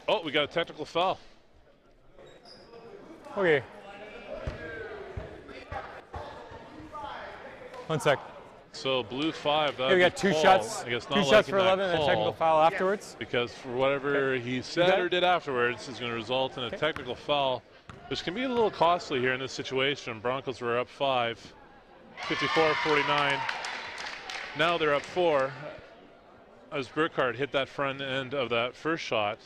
Oh, we got a technical foul. Okay. 1 sec. So blue 5. We got two shots. I guess not 2 shots for 11 and a technical foul afterwards. Because for whatever he said or did afterwards is going to result in a technical foul, which can be a little costly here in this situation. Broncos were up 5, 54-49. Now they're up 4 as Burkhart hit that front end of that first shot.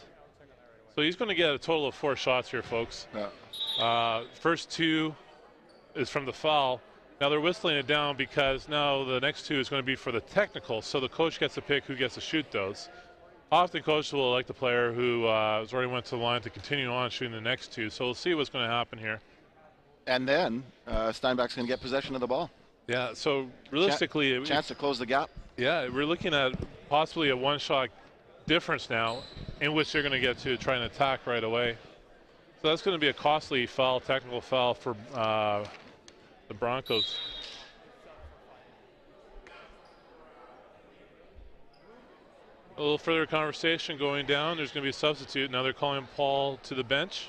So he's going to get a total of 4 shots here, folks. Yeah. First 2 is from the foul. Now they're whistling it down because now the next 2 is going to be for the technical, so the coach gets to pick who gets to shoot those. Often coaches will elect the player who has already went to the line to continue on shooting the next 2, so we'll see what's going to happen here. And then Steinbach's going to get possession of the ball. Yeah, so realistically... Chance to close the gap. Yeah, we're looking at possibly a 1-shot difference now in which they're going to get to try and attack right away. So that's going to be a costly foul, technical foul for the Broncos. A little further conversation going down. There's going to be a substitute. Now they're calling Paul to the bench.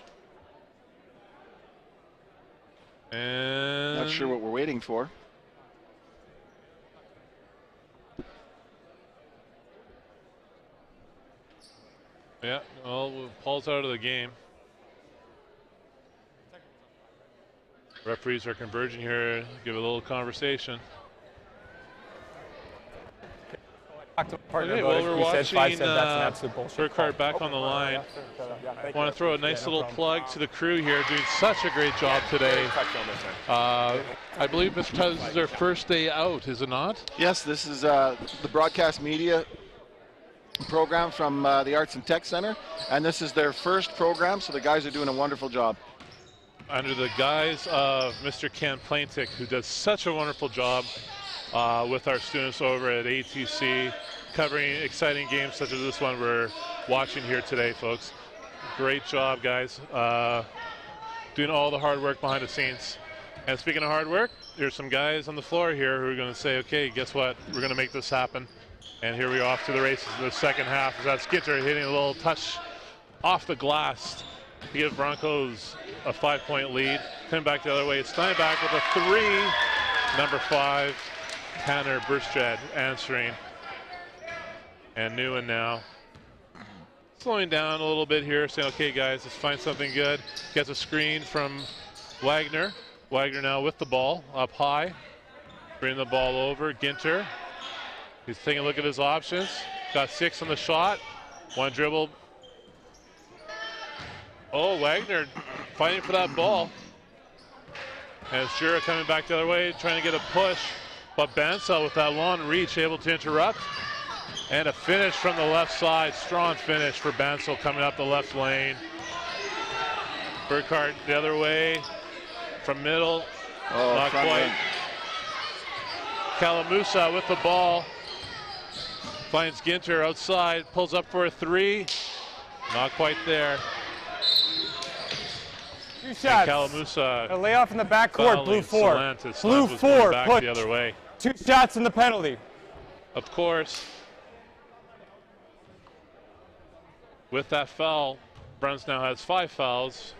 And not sure what we're waiting for. Yeah, well, Paul's out of the game. Referees are converging here, give a little conversation. Okay, well, we're watching Burkhart back on the line. I want to throw a nice little plug to the crew here, doing such a great job today. I believe this is their first day out, is it not? Yes, this is the broadcast media program from the Arts and Tech Center, and this is their first program, so the guys are doing a wonderful job. Under the guise of Mr. Ken Plaintick, who does such a wonderful job with our students over at ATC, covering exciting games such as this one we're watching here today, folks. Great job, guys. Doing all the hard work behind the scenes. And speaking of hard work, there's some guys on the floor here who are going to say, okay, guess what? We're going to make this happen. And here we are off to the races in the second half. As that's Ginter hitting a little touch off the glass to give Broncos a 5-point lead. Coming back the other way, it's Steinbach with a 3. Number 5, Tanner Burstad answering. And Nguyen now slowing down a little bit here, saying, okay, guys, let's find something good. Gets a screen from Wagner. Wagner now with the ball up high. Bring the ball over. Ginter. He's taking a look at his options. Got 6 on the shot. One dribble. Oh, Wagner fighting for that ball. And Jura coming back the other way, trying to get a push. But Bansell with that long reach able to interrupt. And a finish from the left side. Strong finish for Bansell coming up the left lane. Burkhart the other way. From middle, not quite. Kalamusa with the ball. Finds Ginter outside, pulls up for a 3. Not quite there. 2 shots. Kalamusa. A layoff in the backcourt, blue 4. Salantis. Blue was 4, back put the other way. 2 shots in the penalty. Of course. With that foul, Bruns now has 5 fouls,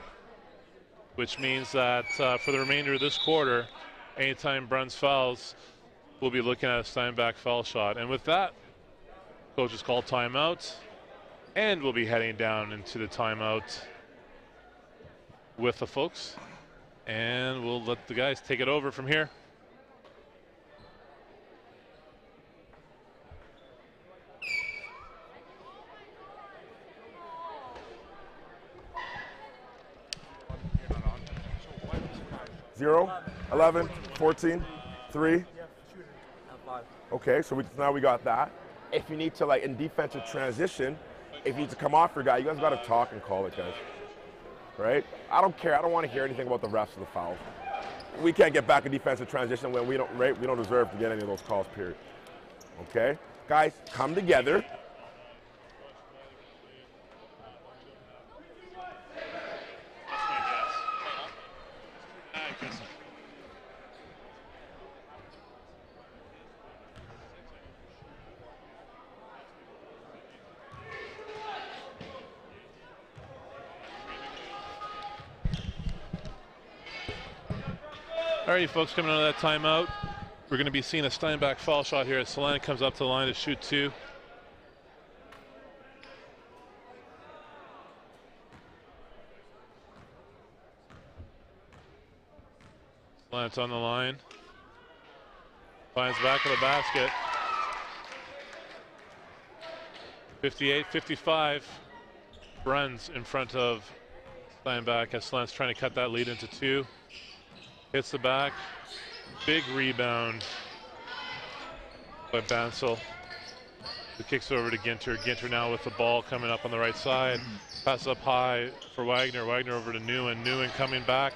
which means that for the remainder of this quarter, anytime Bruns fouls, we'll be looking at a Steinbach foul shot. And with that, coaches call timeout, and we'll be heading down into the timeout with the folks, and we'll let the guys take it over from here. Zero, 11, 14, 3. Okay, so now we got that. If you need to, like in defensive transition, if you need to come off your guy, you guys got to talk and call it, guys. Right? I don't care. I don't want to hear anything about the refs of the fouls. We can't get back in defensive transition when we don't, right? We don't deserve to get any of those calls, period. Okay? Guys, come together. All right, folks, coming out of that timeout, we're going to be seeing a Steinbach foul shot here as Solana comes up to the line to shoot 2. Solana's on the line. Finds back of the basket. 58-55. Bruns in front of Steinbach as Solana's trying to cut that lead into 2. Hits the back, big rebound by Bansell. It kicks over to Ginter. Ginter now with the ball coming up on the right side. Pass up high for Wagner. Wagner over to Nguyen. Nguyen coming back,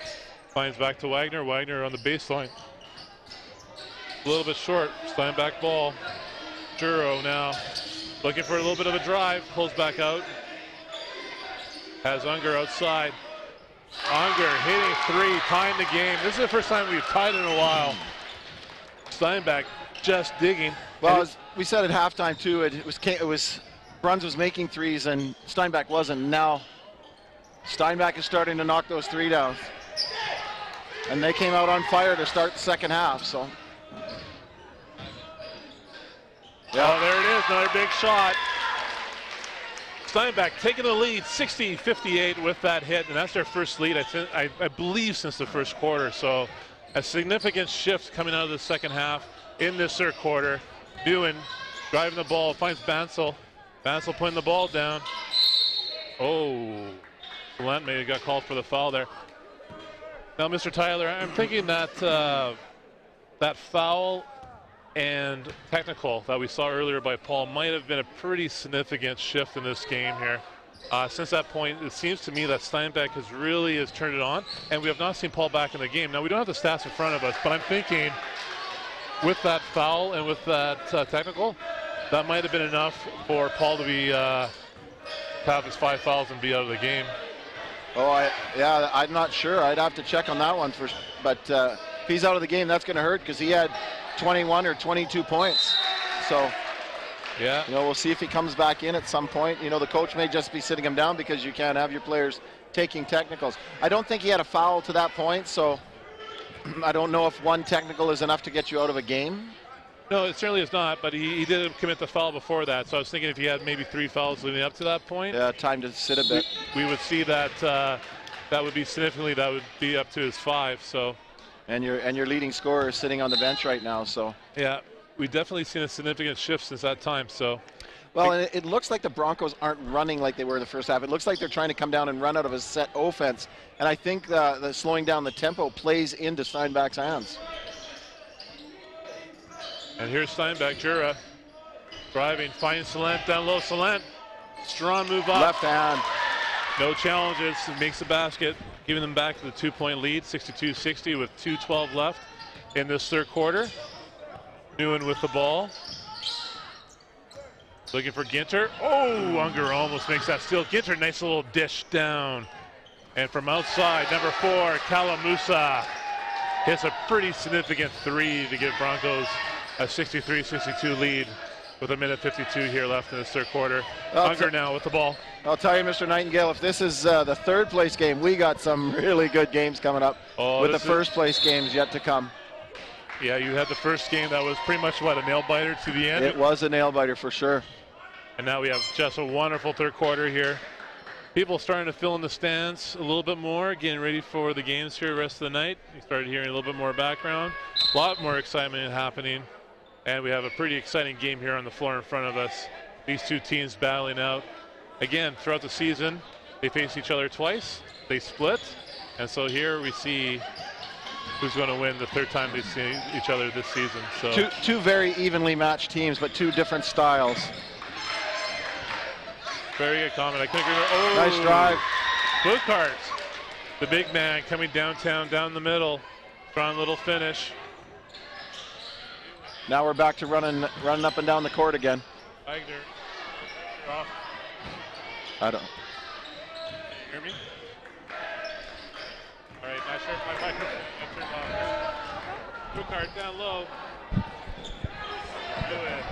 finds back to Wagner. Wagner on the baseline. A little bit short, Steinbach ball. Juro now looking for a little bit of a drive, pulls back out. Has Unger outside. Unger hitting 3, tying the game. This is the first time we've tied in a while. Steinbach just digging. Well, as we said at halftime too, it was Bruns was making 3s and Steinbach wasn't. Now Steinbach is starting to knock those 3 down, and they came out on fire to start the second half. So, yeah, oh, there it is, another big shot. Steinbach taking the lead, 60-58 with that hit, and that's their first lead, I believe, since the first quarter. So a significant shift coming out of the second half in this third quarter. Nguyen driving the ball, finds Bansell. Bansell putting the ball down. Oh, Lent may have got called for the foul there. Now, Mr. Tyler, I'm thinking that that foul and technical that we saw earlier by Paul might have been a pretty significant shift in this game here. Since that point, it seems to me that Steinbach has turned it on, and we have not seen Paul back in the game. Now, we don't have the stats in front of us, but I'm thinking with that foul and with that technical, that might have been enough for Paul to be have his 5 fouls and be out of the game. Oh, yeah, I'm not sure. I'd have to check on that one first. But if he's out of the game, that's going to hurt because he had 21 or 22 points. So, yeah, we'll see if he comes back in at some point. The coach may just be sitting him down because you can't have your players taking technicals. I don't think he had a foul to that point, so I don't know if one technical is enough to get you out of a game. No, it certainly is not, but he did commit the foul before that, so I was thinking if he had maybe 3 fouls leading up to that point. Yeah, time to sit a bit. We would see that that would be significantly, that would be up to his 5, so. And your leading scorer is sitting on the bench right now, so. Yeah, we've definitely seen a significant shift since that time, so. Well, and it looks like the Broncos aren't running like they were in the first half. It looks like they're trying to come down and run out of a set offense, and I think the slowing down the tempo plays into Steinbach's hands. And here's Steinbach, Jura, driving, finds Salent, down low, Salent, strong move up. Left hand. No challenges, makes the basket, giving them back to the 2-point lead, 62-60 with 2:12 left in this third quarter. Nguyen with the ball. Looking for Ginter. Oh, Unger almost makes that steal. Ginter, nice little dish down. And from outside, number 4, Kalamusa hits a pretty significant 3 to give Broncos a 63-62 lead with 1:52 here left in this third quarter. Unger now with the ball. I'll tell you, Mr. Nightingale, if this is the third place game, we got some really good games coming up with the first place games yet to come. Yeah, you had the first game that was pretty much, what, a nail-biter to the end? It was a nail-biter for sure. And now we have just a wonderful third quarter here. People starting to fill in the stands a little bit more, getting ready for the games here the rest of the night. You started hearing a little bit more background. A lot more excitement happening. And we have a pretty exciting game here on the floor in front of us. These two teams battling out. Again, throughout the season, they face each other twice. They split. And so here we see who's going to win the third time they see each other this season. So two very evenly matched teams, but two different styles. Very good comment. I couldn't agree. Oh, nice drive. Blue cards. The big man coming downtown, down the middle. Strong little finish. Now we're back to running up and down the court again. Wagner. Off. I don't. Can you hear me? All right, not sure if my microphone got turned off. Blue card down low. Do it.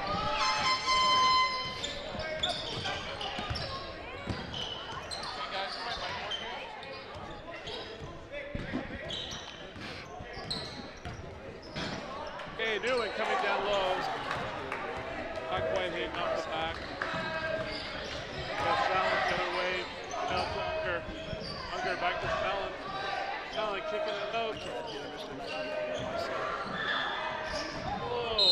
Okay, Nguyen coming down low. Not quite hitting off the back. Got Salent the other way. Now to Unger. Unger back to Salent. Salent kicking it out. Whoa.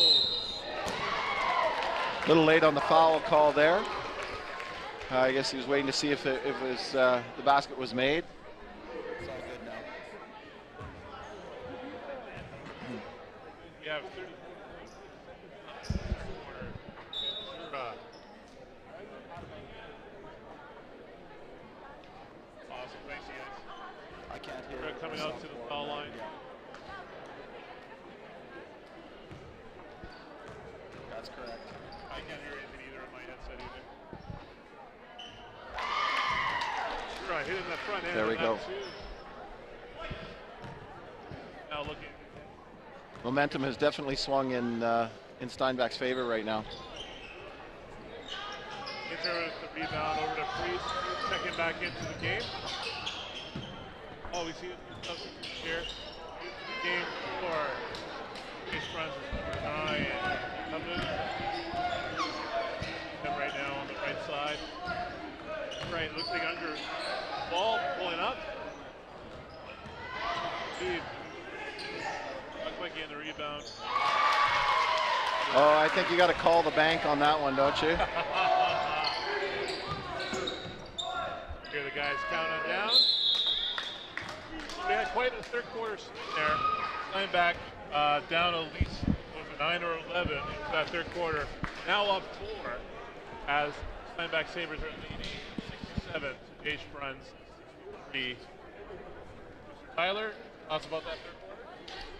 A little late on the foul call there. I guess he was waiting to see if the basket was made. It's all good now. You have 30. Awesome, thanks you guys. I can't hear it. Coming out to the foul line. That's correct. I can't hear anything either on my headset either. Sure, I hit it in the front end. There we go. Now looking. Momentum has definitely swung in Steinbach's favor right now. Ginter with the rebound over to Priest, checking back into the game. Oh, we see it here. Game 4. Chase runs is number 9. Them right now on the right side. Right, looks like Unger ball pulling up. Steve. Looks like getting the rebound. Oh, I think you got to call the bank on that one, don't you? Here the guys counting down. We had quite a third quarter there. Steinbach down at least 9 or 11 into that third quarter. Now up 4 as Steinbach Sabres are leading 67 to Jay Bruns 3. Tyler, thoughts about that third quarter?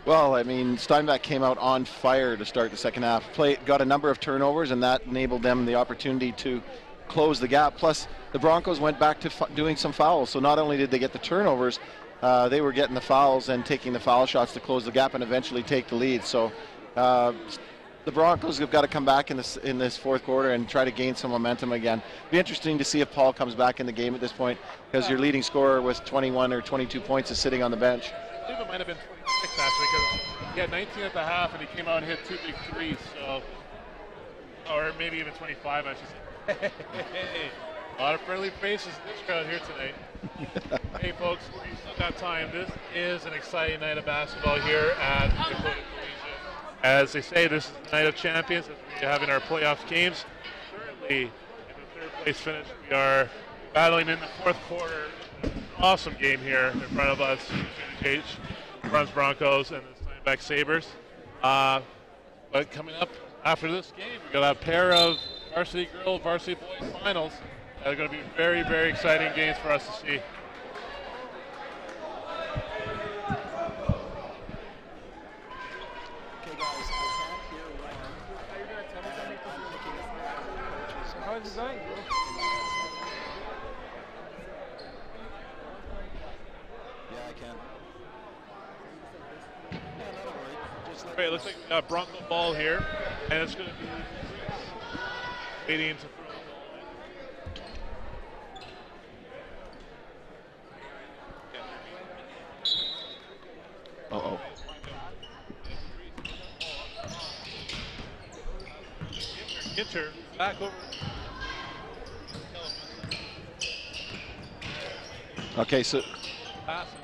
Well, I mean, Steinbach came out on fire to start the second half. Got a number of turnovers, and that enabled them the opportunity to close the gap. Plus, the Broncos went back to doing some fouls. So not only did they get the turnovers, they were getting the fouls and taking the foul shots to close the gap and eventually take the lead. So the Broncos have got to come back in this fourth quarter and try to gain some momentum again. Be interesting to see if Paul comes back in the game at this point, because your leading scorer with 21 or 22 points is sitting on the bench. I believe it might have been 26 actually, because he had 19 at the half and he came out and hit 2 big threes, so, or maybe even 25, I should say. A lot of friendly faces in this crowd here tonight. Hey folks, we still got time. This is an exciting night of basketball here at Dakota Collegiate. As they say, this is the night of champions as we're having our playoff games. Currently, in the third place finish, we are battling in the fourth quarter. Awesome game here in front of us. H, Bruns Broncos and the Steinbach Sabres. But coming up after this game, we got a pair of varsity girl, varsity boys finals. That are going to be very, very exciting games for us to see. Okay, it looks like we got Bronco ball here, and it's going to be waiting to throw the ball in. Uh-oh. Ginter back over. Okay, so Passing.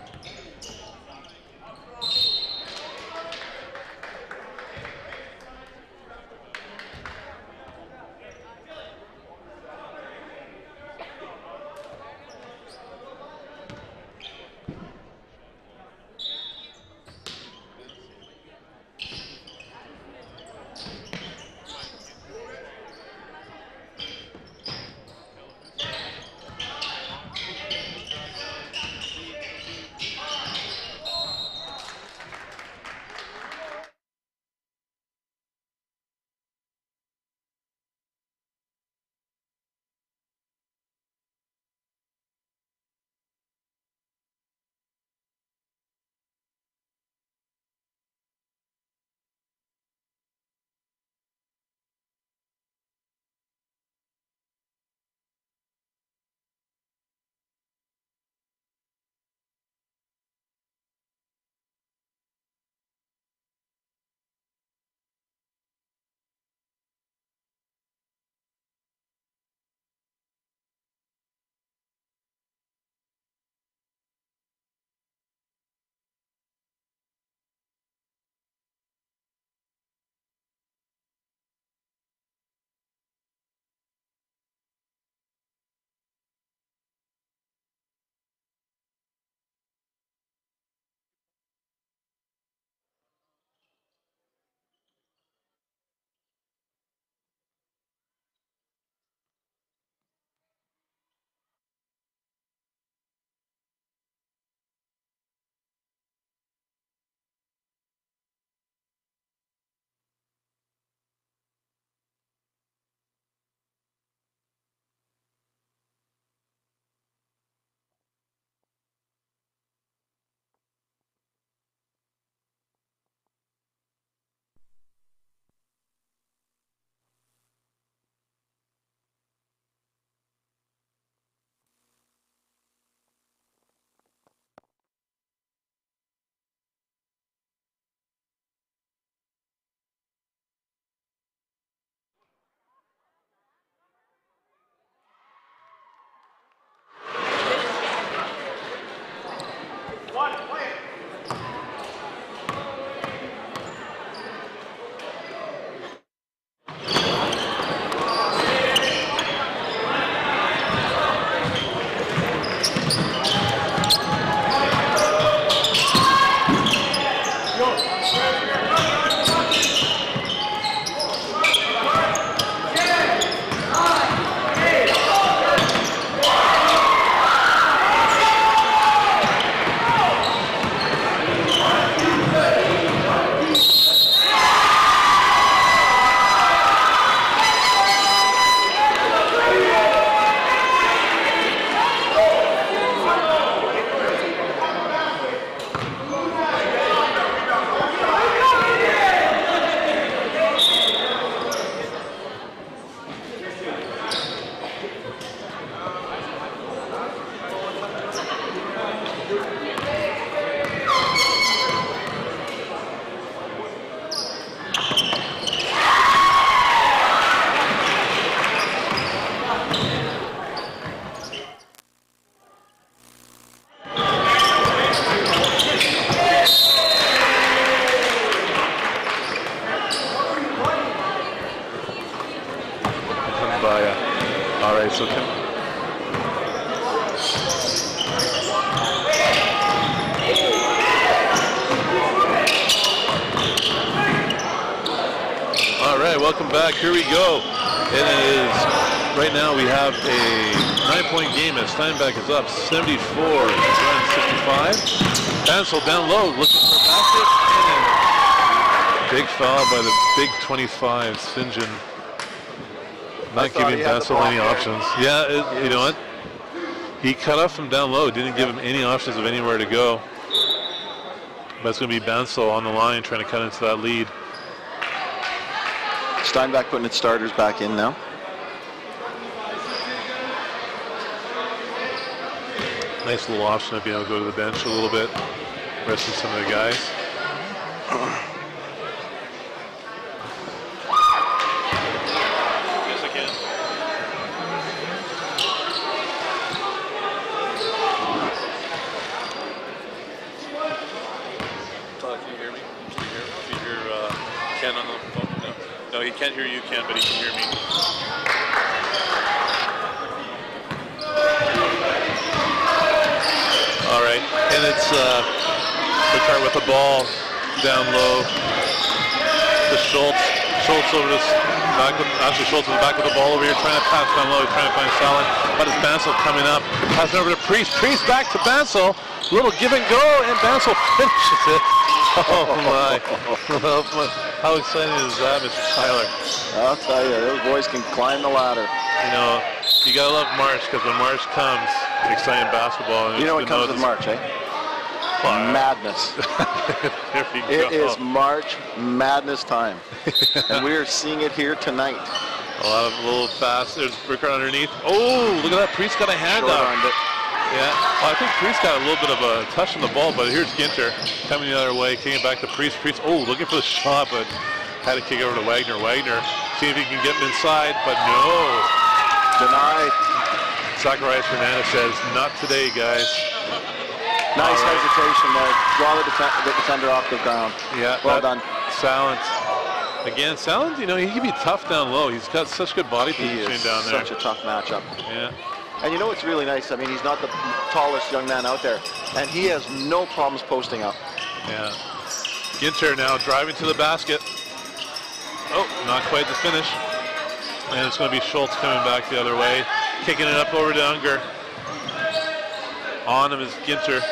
welcome back. Here we go. It is, right now we have a 9-point game as Steinbach is up 74, 65. Bansel down low, looking for a basket. And big foul by the big 25, St. John. Not giving Bansel any options. Yeah, you know what? He cut off from down low, didn't give him any options of anywhere to go. But it's going to be Bansel on the line trying to cut into that lead. Steinbach putting its starters back in now. Nice little option of being able to go to the bench a little bit, resting some of the guys. Yes, I can. Can you hear me? Can you hear Ken on the phone? No, he can't hear you, Ken, but he can hear me. All right, and it's Ricard with the ball down low to Schultz. Schultz over to back with, actually Schultz is back with the ball over here, trying to pass down low, trying to find Salin. But it's Bansel coming up, passing over to Priest. Priest back to Bansel. Little give and go, and Bansel finishes it. Oh my! How exciting is that, Mr. Tyler? I'll tell you, those boys can climb the ladder. You know, you gotta love March, because when March comes, exciting basketball. And you know what comes with March, eh? Madness. There we go. It is March Madness time, and we are seeing it here tonight. A lot of little fast. There's Rickard underneath. Oh, look at that! Priest got a hand up. Yeah, well, I think Priest got a little bit of a touch on the ball, but here's Ginter coming the other way, kicking it back to Priest. Priest, oh, looking for the shot, but had to kick over to Wagner. Wagner, see if he can get him inside, but no. Denied. Zacharias Hernandez says, not today, guys. Nice hesitation there. Draw the defender off the ground. Yeah, well done. Salent. Again, Salent, you know, he can be tough down low. He's got such good body positioning down there. Such a tough matchup. Yeah. And you know what's really nice? I mean, he's not the tallest young man out there, and he has no problems posting up. Yeah. Ginter now driving to the basket. Oh, not quite the finish. And it's going to be Schultz coming back the other way, kicking it up over to Unger. On him is Ginter.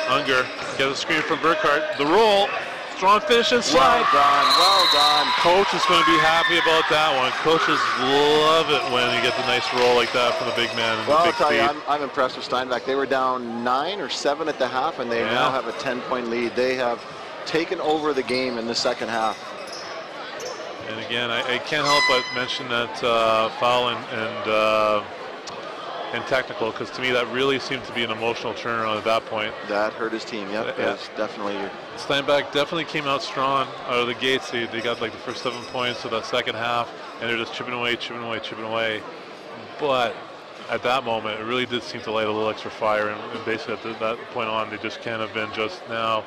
Unger gets a screen from Burkhart. The roll. Strong finish inside. Well done, well done. Coach is going to be happy about that one. Coaches love it when you get the nice roll like that from the big man. Well, I'll tell you, I'm impressed with Steinbach. They were down 9 or 7 at the half, and they now have a 10-point lead. They have taken over the game in the second half. And again, I can't help but mention that foul and technical, because to me that really seemed to be an emotional turnaround at that point. That hurt his team, yep. Yeah. It was definitely. Steinbach definitely came out strong out of the gates. They got like the first 7 points of that second half, and they're just chipping away, chipping away, chipping away. But at that moment, it really did seem to light a little extra fire, and basically at that point on, they just can't have been just now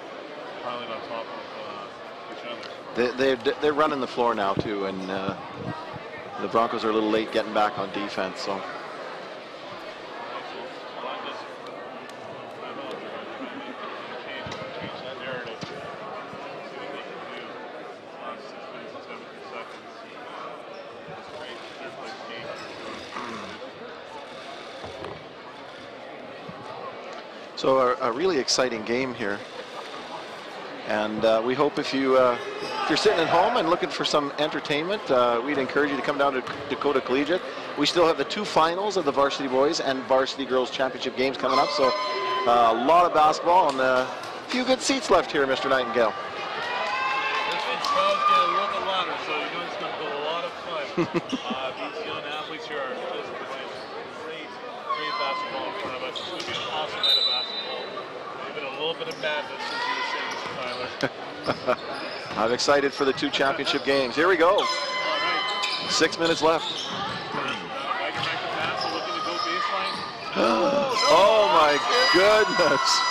piling on top of each other. They're running the floor now too, and the Broncos are a little late getting back on defense. So. So a really exciting game here, and we hope if you're sitting at home and looking for some entertainment, we'd encourage you to come down to Dakota Collegiate. We still have the 2 finals of the Varsity Boys and Varsity Girls Championship games coming up, so a lot of basketball and a few good seats left here, Mr. Nightingale. This crowd's getting a little bit louder, so you know it's going to be a lot of fun. These young athletes here are just playing great basketball in front of us. It's going to be an awesome night of basketball. Even a little bit of madness, as you were saying, Mr. Tyler. I'm excited for the 2 championship games. Here we go. All right. 6 minutes left. Oh my goodness.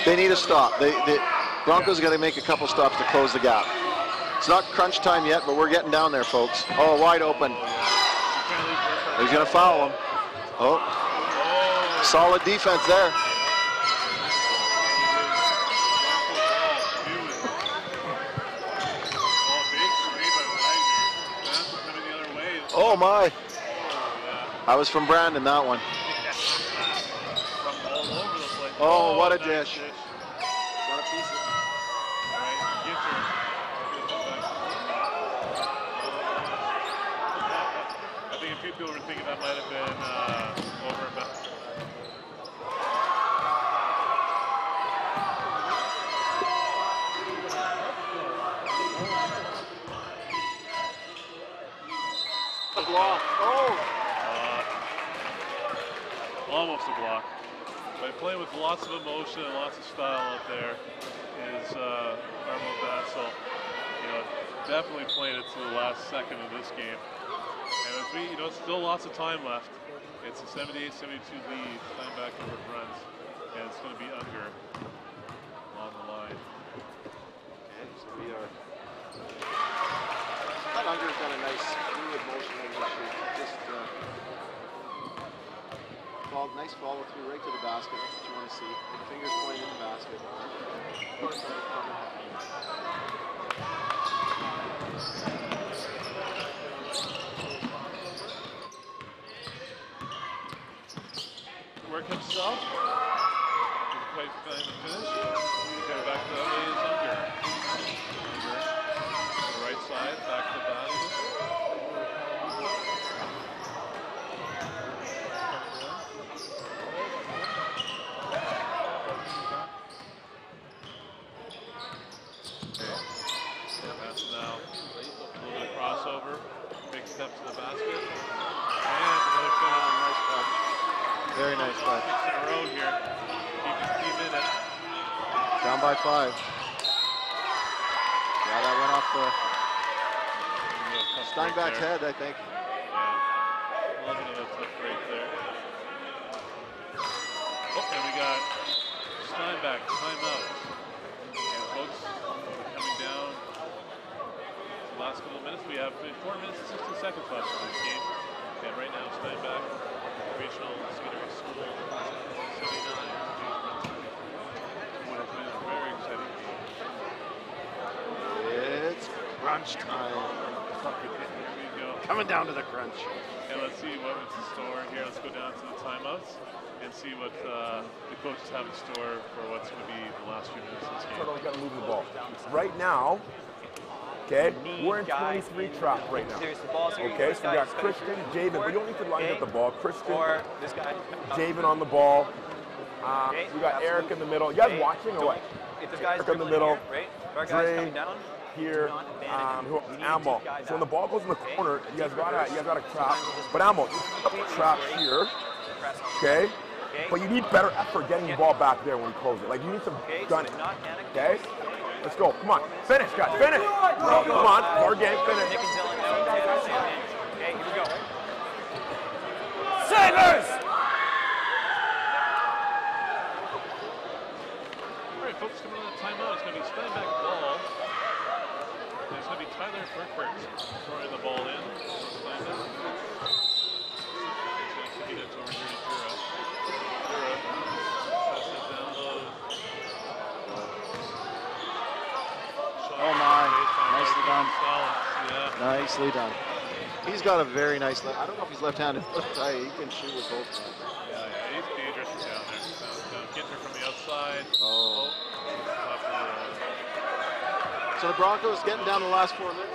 They need a stop. The Broncos got to make a couple stops to close the gap. It's not crunch time yet, but we're getting down there, folks. Oh, wide open. He's going to foul him. Oh, solid defense there. Oh my! I was from Brandon, that one. From all over the place. Oh, what a nice dish. Got a piece of All right, Ginter. I think a few people were thinking that might have been over and back. block. Oh! Almost a block. By playing with lots of emotion and lots of style out there is Armand Vassell. You know, definitely playing it to the last second of this game. And as we, still lots of time left. It's a 78-72 lead. Time back over runs, and it's going to be under on the line. Okay, so we are. That under's got a nice fluid motion over the shoot. Just nice follow through right to the basket. That's what you want to see. The fingers pointing at the basket. Work himself. Didn't quite find the finish. Okay, back to the is under. On the right side, back to the basket. Pass now. A little bit of crossover. Big step to the basket. And another finish. Nice puck. Very nice puck. In a row here. Keep his team in it. Down by 5. Yeah, that went off the Steinbach's head, I think. Yeah. A little bit of a tough break there. Oh, and we got Steinbach timeout. And folks, we're coming down the last couple of minutes. We have 4 minutes and 60 seconds left in this game. And right now, Steinbach, Regional Secondary School, 79. What has been a very exciting game. It's crunch time. Here we go. Coming down to the crunch. And let's see what's in store here. Let's go down to the timeouts and see what the coaches have in store for what's going to be the last few minutes of this game. We got to move the ball. Right now, okay, we're in 23 trap right now. Okay, so we got Christian, Javen. We don't need to line up the ball. Christian, Javen on the ball. We got Eric in the middle. You guys watching or what? Eric in the middle. Dre here. Ammo. So when the ball goes in the corner, you guys gotta trap. But Ammo, trap here. Okay. But you need better effort getting the ball back there when we close it. Like you need to gun it. Okay. Let's go. Come on. Finish, guys. Finish. Come on. Our game. Finish. Okay, here we go. Sailors! All right, folks, coming on the timeout. It's going to be Steinbach ball. And it's going to be Tyler Burkert throwing the ball in. Steinbach. He's going to kick it over here to Jura. Jura. Pass it down low. Oh my, nicely done. Yeah. Nicely done. He's got a very nice left. I don't know if he's left-handed, but he can shoot with both hands. Yeah, he's dangerous from down there. Ginter from the outside. Oh. So the Broncos getting down to the last 4 minutes.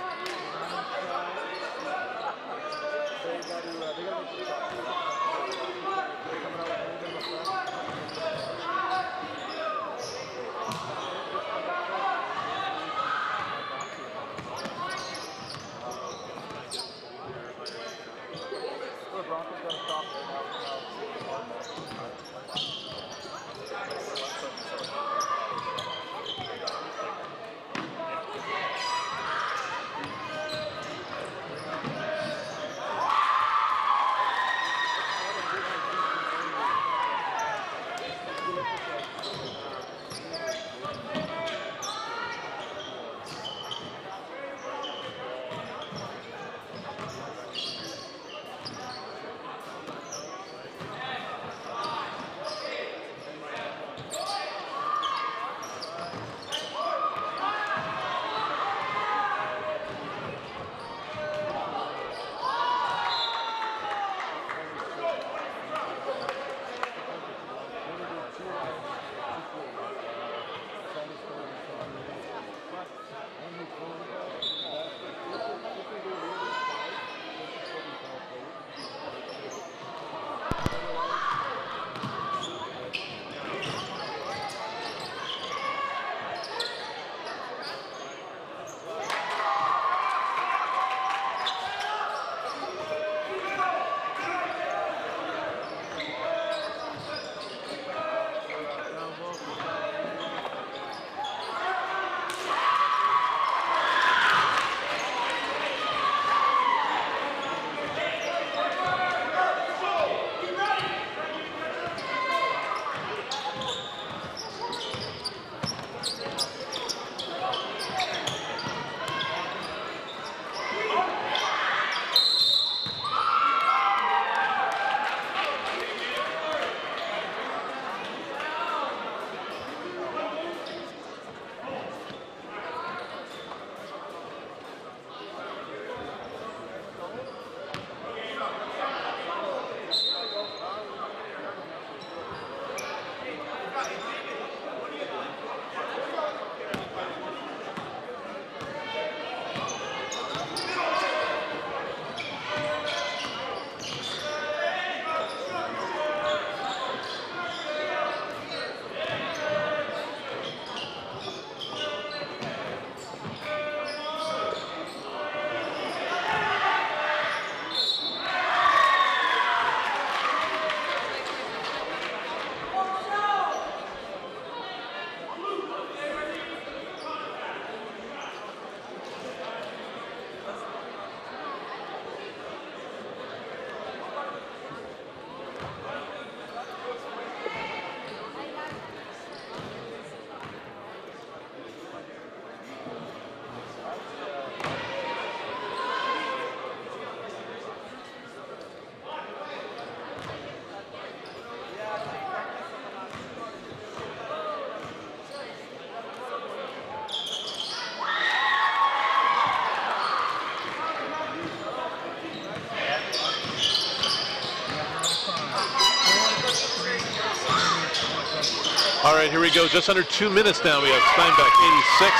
All right, here we go. Just under 2 minutes now. We have Steinbach 86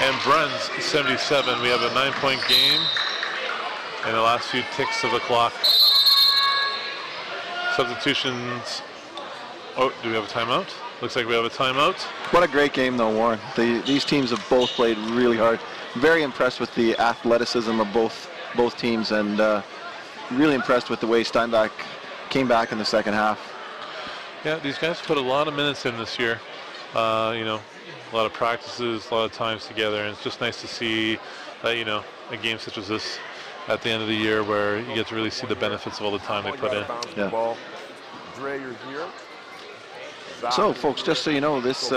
and Bruns 77. We have a 9-point game and the last few ticks of the clock. Substitutions. Oh, do we have a timeout? Looks like we have a timeout. What a great game, though, Warren. These teams have both played really hard. Very impressed with the athleticism of both teams, and really impressed with the way Steinbach came back in the second half. Yeah, these guys put a lot of minutes in this year. You know, a lot of practices, a lot of times together, and it's just nice to see, you know, a game such as this at the end of the year where you get to really see the benefits of all the time they put in. Yeah. Dre, you're here. So, folks, just so you know, this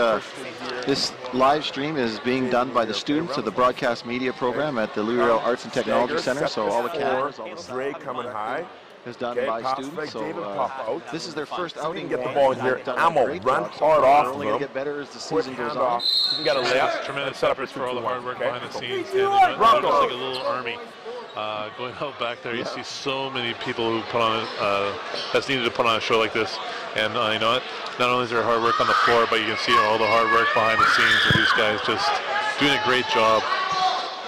live stream is being done by the students of the Broadcast Media Program at the Riel Arts and Technology Center. So all the cameras, all the Dre coming high. is done by students. So this is their first outing. Get the ball in here. Ammo, run hard off. They're only going to get better as the season goes on. You can get a layup. Tremendous efforts for all the hard work behind the scenes. And it's like a little army going out back there. You see so many people who put on that's needed to put on a show like this. And you know what? Not only is there hard work on the floor, but you can see all the hard work behind the scenes of these guys just doing a great job,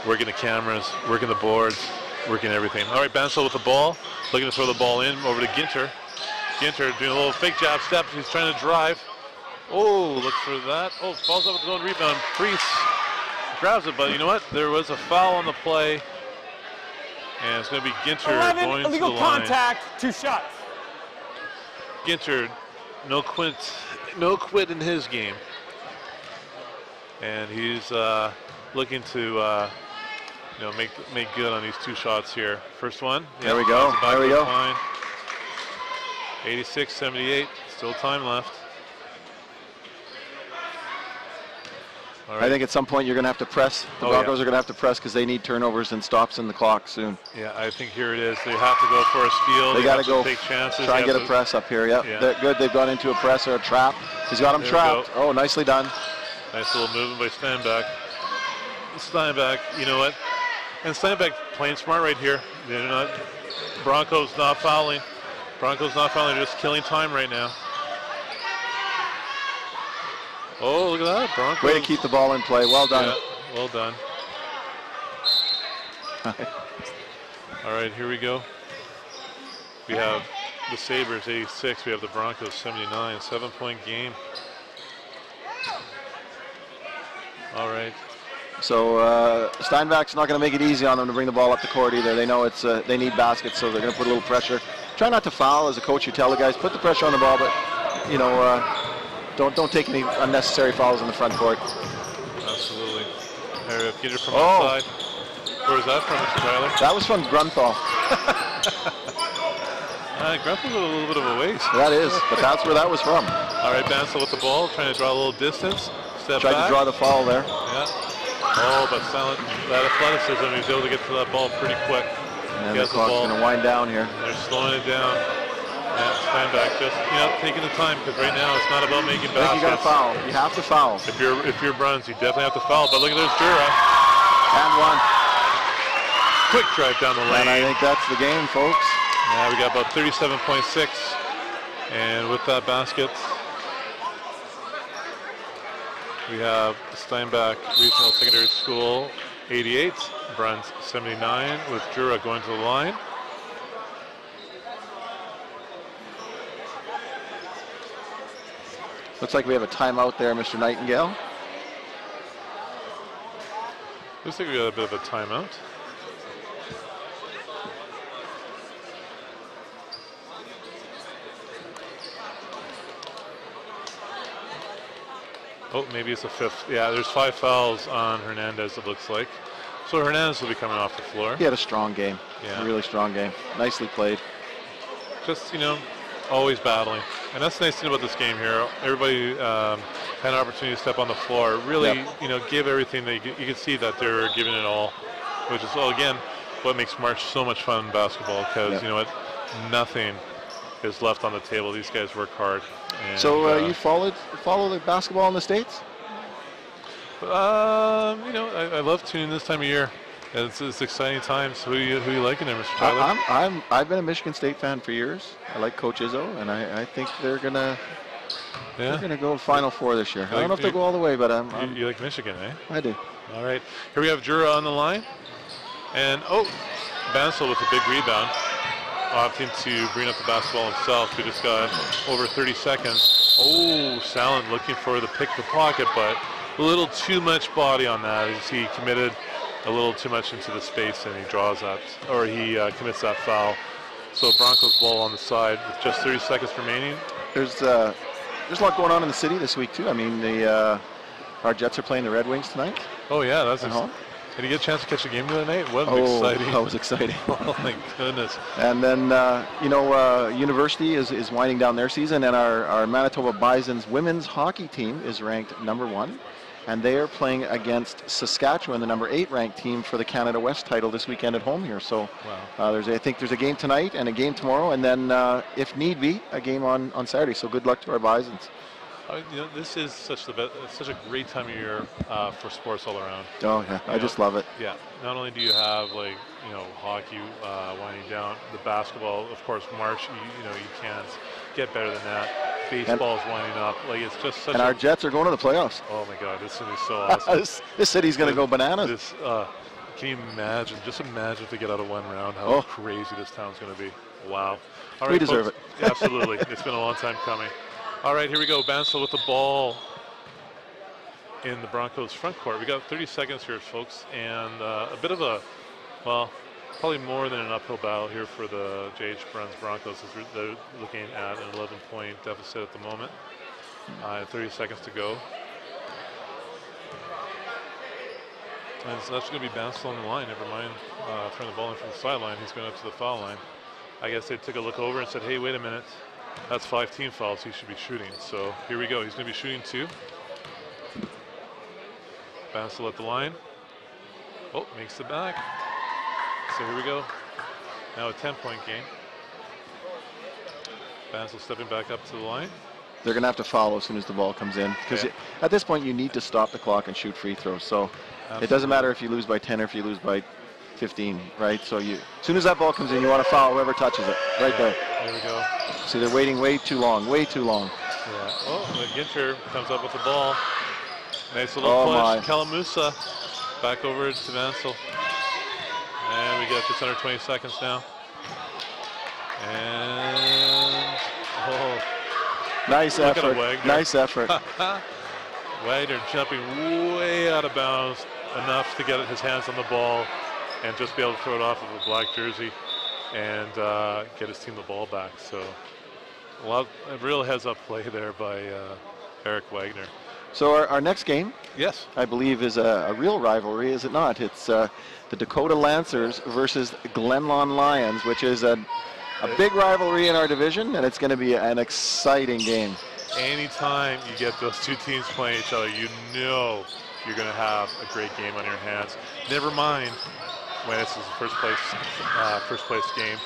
working the cameras, working the boards, working everything. All right, Bansal with the ball, looking to throw the ball in over to Ginter. Ginter doing a little fake jab step. He's trying to drive. Oh, look for that. Oh, falls up with his own rebound. Priest grabs it, but you know what? There was a foul on the play, and it's going to be Ginter 11 going to the illegal line. contact, 2 shots. Ginter, no quit in his game, and he's looking to you know, make good on these 2 shots here. First one. There we go. There we go. 86-78. Still time left. All right. I think at some point you're going to have to press. The Broncos are going to have to press because they need turnovers and stops in the clock soon. Yeah, I think here it is. They have to go for a steal. They got to go take chances. try and get a press up here. Yep. Yeah. They're good. They've gone into a press or a trap. He's got him trapped. Oh, nicely done. Nice little movement by Steinbach. Steinbach, you know what? And Steinbach playing smart right here. They're not. Broncos not fouling. Broncos not fouling. They're just killing time right now. Oh, look at that. Broncos. Way to keep the ball in play. Well done. Yeah, well done. All right, here we go. We have the Sabres 86. We have the Broncos 79. 7-point game. All right. So Steinbach's not going to make it easy on them to bring the ball up the court either. They know it's they need baskets, so they're going to put a little pressure. Try not to foul. As a coach, you tell the guys, put the pressure on the ball, but you know, don't take any unnecessary fouls in the front court. Absolutely. There, Ginter from outside. Where was that from, Mr. Tyler? That was from Grunthal. Grunthal's a little bit of a waste. That is, but that's where that was from. All right, Bansal with the ball, trying to draw a little distance. Step Tried back. to draw the foul there. Yeah. Oh, but silent. That athleticism, he's able to get to that ball pretty quick. And the clock's going to wind down here. They're slowing it down. Yeah, Steinbach just, you know, taking the time, because right now it's not about making baskets. I think you got to foul. You have to foul. If you're Bruns, you definitely have to foul. But look at this, Jura. And one. Quick drive down the lane. And I think that's the game, folks. Yeah, we got about 37.6. And with that basket, we have Steinbach Regional Secondary School 88, Bruns 79, with Jura going to the line. Looks like we have a timeout there, Mr. Nightingale. Looks like we got a bit of a timeout. Oh, maybe it's a 5th. Yeah, there's 5 fouls on Hernandez, it looks like. So Hernandez will be coming off the floor. He had a strong game. Yeah. A really strong game. Nicely played. Just, you know, always battling. And that's the nice thing about this game here. Everybody had an opportunity to step on the floor. Really, you know, give everything. You can see that they're giving it all, which is, well, again, what makes March so much fun in basketball, because, you know what, nothing is left on the table. These guys work hard. And, so you follow the basketball in the States? You know, I love tuning this time of year. It's exciting times. Who you liking there, Mr. Tyler? I've been a Michigan State fan for years. I like Coach Izzo, and I think they're gonna Yeah. We're going to go Final Four this year. I don't know if they'll go all the way, but you like Michigan, eh? I do. All right. Here we have Jura on the line. And, Bansel with a big rebound. Opting to bring up the basketball himself. We just got over 30 seconds. Salen looking for the pick the pocket, but a little too much body on that as he committed a little too much into the space, and he draws that, or he commits that foul. So Broncos ball on the side with just 30 seconds remaining. There's a lot going on in the city this week too. I mean, our Jets are playing the Red Wings tonight. Oh yeah, that's at home. Did you get a chance to catch the game the other night? What exciting! That was exciting. Oh my goodness! And then University is winding down their season, and our Manitoba Bison's women's hockey team is ranked #1, and they are playing against Saskatchewan, the #8 ranked team for the Canada West title this weekend at home here. So I think there's a game tonight and a game tomorrow, and then if need be, a game on Saturday. So good luck to our Bisons. This is such a great time of year for sports all around. Oh yeah, I just love it. Yeah, not only do you have hockey winding down, the basketball, of course, March. You can't get better than that. Baseball's winding up. It's just such. And our Jets are going to the playoffs. Oh my God, this is so awesome. this city's going to go bananas. Can you imagine? Just imagine if they get out of one round, how crazy this town's going to be. Wow. All right, we deserve it. Absolutely. It's been a long time coming. All right, here we go. Bansel with the ball in the Broncos front court. We got 30 seconds here, folks, and a bit of probably more than an uphill battle here for the J.H. Bruns Broncos as they're looking at an 11-point deficit at the moment. 30 seconds to go. And so that's going to be Bansel on the line. Never mind throwing the ball in from the sideline. He's going up to the foul line. I guess they took a look over and said, hey, wait a minute. That's 5 team fouls. He should be shooting. So here we go. He's going to be shooting 2. Bansel at the line. Makes the back. So here we go. Now a 10-point game. Bansel stepping back up to the line. They're going to have to foul as soon as the ball comes in, because at this point you need to stop the clock and shoot free throws. So it doesn't matter if you lose by 10 or if you lose by 15, right? So as soon as that ball comes in, you want to foul whoever touches it, right there. There we go. See, they're waiting way too long, way too long. Yeah. Ginter comes up with the ball. Nice little push. Kalamusa back over to Bansel. And we got just under 20 seconds now. And nice effort. Nice effort. Wagner jumping way out of bounds enough to get his hands on the ball and just be able to throw it off of a black jersey and get his team the ball back. So a real heads-up play there by Eric Wagner. So our next game, yes, I believe, is a real rivalry, is it not? It's the Dakota Lancers versus Glenlawn Lions, which is a big rivalry in our division, and it's going to be an exciting game. Anytime you get those two teams playing each other, you know you're going to have a great game on your hands. Never mind when it's the first place game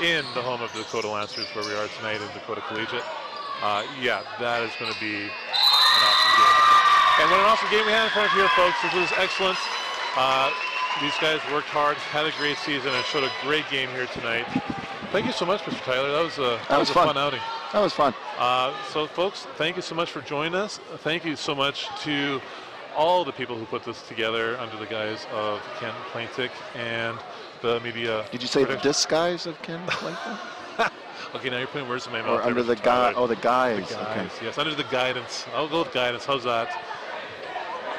in the home of the Dakota Lancers, where we are tonight in Dakota Collegiate. That is going to be an awesome game. And what an awesome game we had in front of here, folks. This was excellent. These guys worked hard, had a great season, and showed a great game here tonight. Thank you so much, Mr. Tyler. That was a fun outing. That was fun. So, folks, thank you so much for joining us. Thank you so much to all the people who put this together under the guise of Ken Plaintick and the media. Did you say the disguise of Ken Plaintick? Okay, now you're putting words in my mouth. Or under the guise. Oh, the guise. The guise. Okay. Yes, under the guidance. I'll go with guidance. How's that?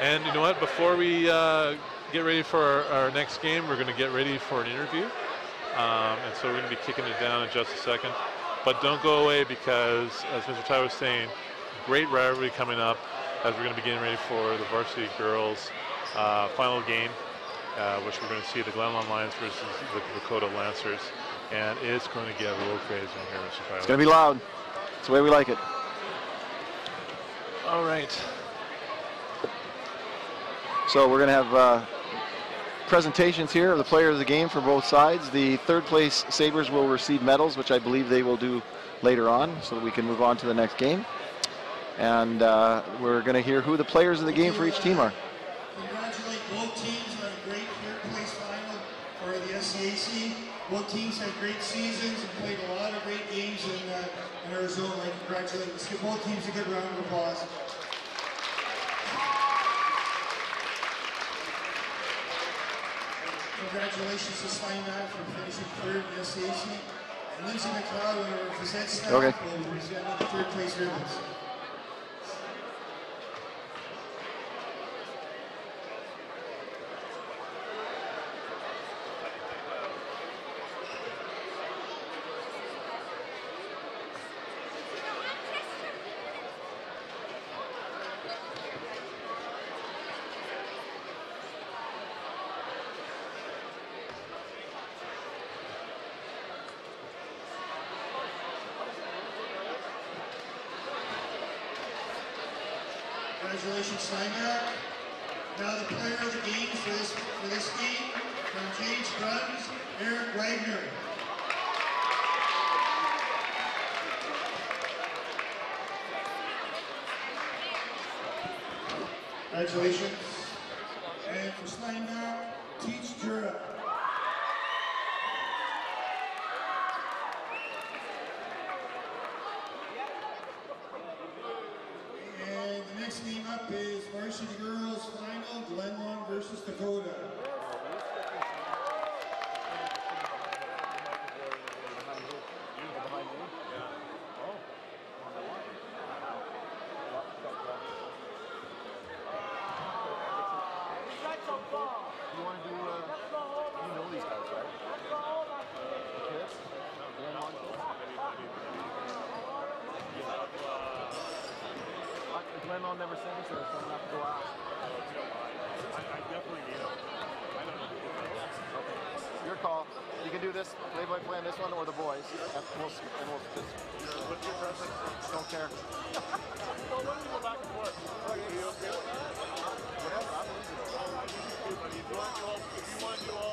And you know what? Before we get ready for our next game, we're going to get ready for an interview. And so we're going to be kicking it down in just a second. But don't go away, because, as Mr. Tyler was saying, great rivalry coming up as we're going to be getting ready for the varsity girls final game, which we're going to see the Glenlawn Lions versus the Dakota Lancers. And it's going to get a little crazy in here, Mr. Tyler. It's going to be loud. It's the way we like it. All right. So we're going to have presentations here of the players of the game for both sides. The third place Sabres will receive medals, which I believe they will do later on, so that we can move on to the next game. And we're going to hear who the players of the game for each team are. Congratulate both teams on a great third place final for the the SCAC. Both teams had great seasons and played a lot of great games in Arizona. Congratulations. Let's give both teams a good round of applause. Congratulations to Steinbach for finishing third in the SCAC. And Lindsay McLeod, one of our Facet staff, will present the third place ribbons. Congratulations, Steinbach. Now the player of the game for this game from JH Bruns, Eric Wagner. Congratulations. And for Steinbach, Teach Jura. Next game up is Varsity Girls Final, Glenlawn versus Dakota. You want to do, you know these guys, right? The kids? Glenlawn kids? Glenlawn never sent me, so I'm going to have to go ask. I definitely need them. I don't know. Okay. Your call. You can do this, play-by-play on this one or the boys. And we'll just... What's your preference? Don't care. Well, let me go back and forth. Okay, you okay with that? Whatever, I'm easy. If you want to do all